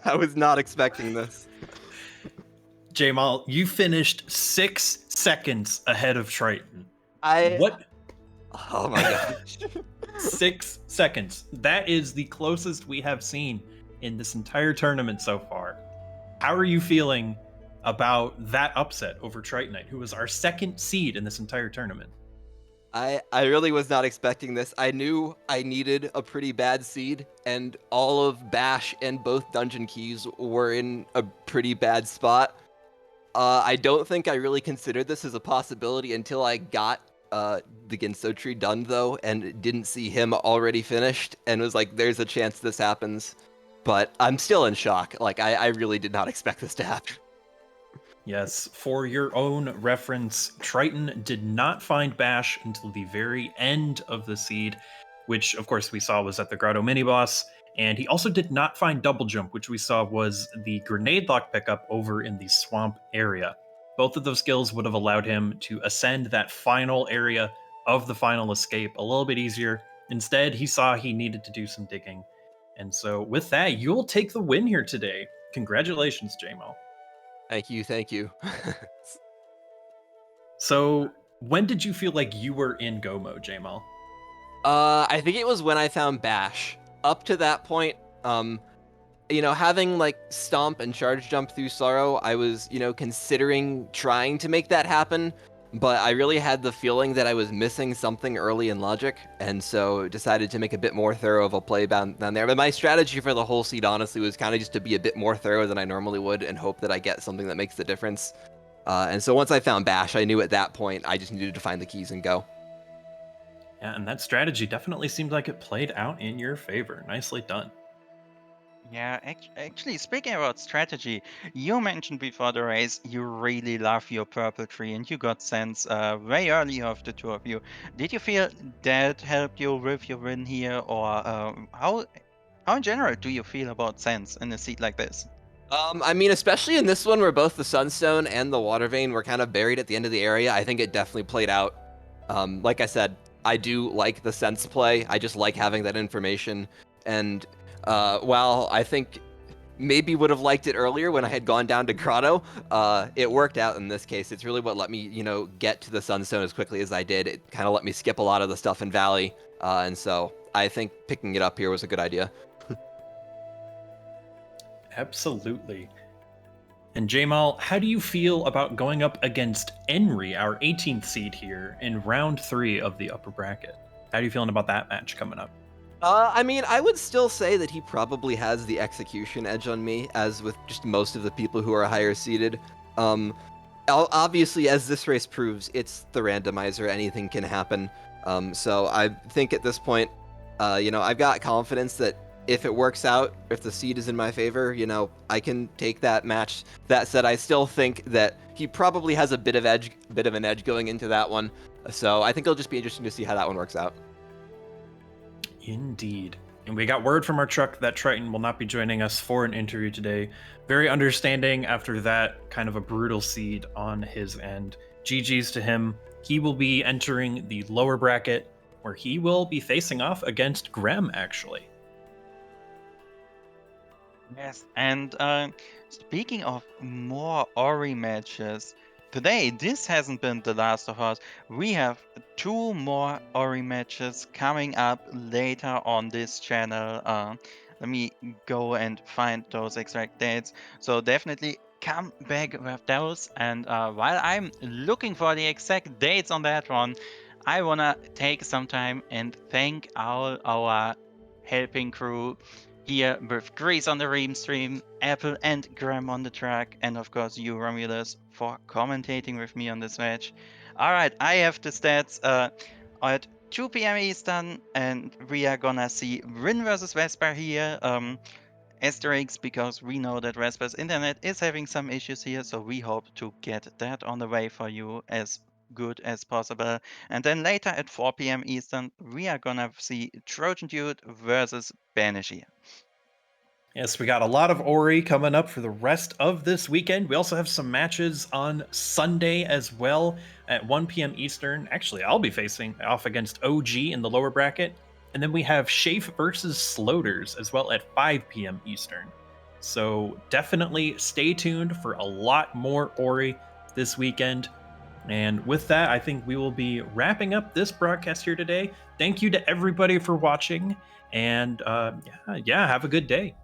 Speaker 7: I was not expecting this.
Speaker 5: jmal, you finished 6 seconds ahead of Triton. What?
Speaker 7: Oh my gosh.
Speaker 5: 6 seconds. That is the closest we have seen in this entire tournament so far. How are you feeling about that upset over Tritonite, who was our 2nd seed in this entire tournament?
Speaker 7: I really was not expecting this. I knew I needed a pretty bad seed, and all of Bash and both Dungeon Keys were in a pretty bad spot. I don't think I really considered this as a possibility until I got the Ginso tree done, though, and didn't see him already finished, and was like, there's a chance this happens. But I'm still in shock. Like, I really did not expect this to happen.
Speaker 5: Yes, for your own reference, Triton did not find Bash until the very end of the seed, which of course we saw was at the Grotto mini-boss, and he also did not find Double Jump, which we saw was the grenade lock pickup over in the swamp area. Both of those skills would have allowed him to ascend that final area of the final escape a little bit easier. Instead, he saw he needed to do some digging. And so with that, you'll take the win here today. Congratulations, jmal.
Speaker 7: Thank you, thank you.
Speaker 5: So, when did you feel like you were in go mode, jmal?
Speaker 7: I think it was when I found Bash. Up to that point, having like stomp and charge jump through sorrow, I was, considering trying to make that happen, but I really had the feeling that I was missing something early in logic, and so decided to make a bit more thorough of a play down there. But my strategy for the whole seed, honestly, was kind of just to be a bit more thorough than I normally would and hope that I get something that makes the difference. And so once I found Bash, I knew at that point I just needed to find the keys and go.
Speaker 5: Yeah, and that strategy definitely seemed like it played out in your favor. Nicely done.
Speaker 6: Yeah, actually, speaking about strategy, you mentioned before the race you really love your purple tree and you got sense way early of the two of you. Did you feel that helped you with your win here, or how in general do you feel about sense in a seat like this?
Speaker 7: I mean, especially in this one where both the Sunstone and the Water Vein were kind of buried at the end of the area, I think it definitely played out. Like I said, I do like the sense play. I just like having that information. And while I think maybe would have liked it earlier when I had gone down to Grotto, it worked out in this case. It's really what let me, get to the Sunstone as quickly as I did. It kind of let me skip a lot of the stuff in Valley. And so I think picking it up here was a good idea.
Speaker 5: Absolutely. And Jmal, how do you feel about going up against Enri, our 18th seed here, in round 3 of the upper bracket? How are you feeling about that match coming up?
Speaker 7: I mean, I would still say that he probably has the execution edge on me, as with just most of the people who are higher seeded. Obviously, as this race proves, it's the randomizer. Anything can happen. So I think at this point, I've got confidence that if it works out, if the seed is in my favor, I can take that match. That said, I still think that he probably has a bit of an edge going into that one. So I think it'll just be interesting to see how that one works out.
Speaker 5: Indeed. And we got word from our truck that Triton will not be joining us for an interview today. Very understanding after that kind of a brutal seed on his end. GG's to him. He will be entering the lower bracket where he will be facing off against Grem, actually.
Speaker 6: Yes, and speaking of more Ori matches, today this hasn't been the last of us. We have 2 more Ori matches coming up later on this channel. Let me go and find those exact dates. So definitely come back with those. And while I'm looking for the exact dates on that one, I wanna take some time and thank all our helping crew here with Grease on the Ream stream, Apple and Graham on the track, and of course you, Romulus, for commentating with me on this match. Alright, I have the stats at 2 p.m. Eastern, and we are gonna see Rin versus Vesper here. Asterisks, because we know that Vesper's internet is having some issues here, so we hope to get that on the way for you as good as possible. And then later at 4 p.m. Eastern, we are gonna see Trojan Dude versus Banish here.
Speaker 5: Yes, we got a lot of Ori coming up for the rest of this weekend. We also have some matches on Sunday as well at 1 p.m. Eastern. Actually, I'll be facing off against OG in the lower bracket. And then we have Shafe versus Sloters as well at 5 p.m. Eastern. So definitely stay tuned for a lot more Ori this weekend. And with that, I think we will be wrapping up this broadcast here today. Thank you to everybody for watching. And yeah, have a good day.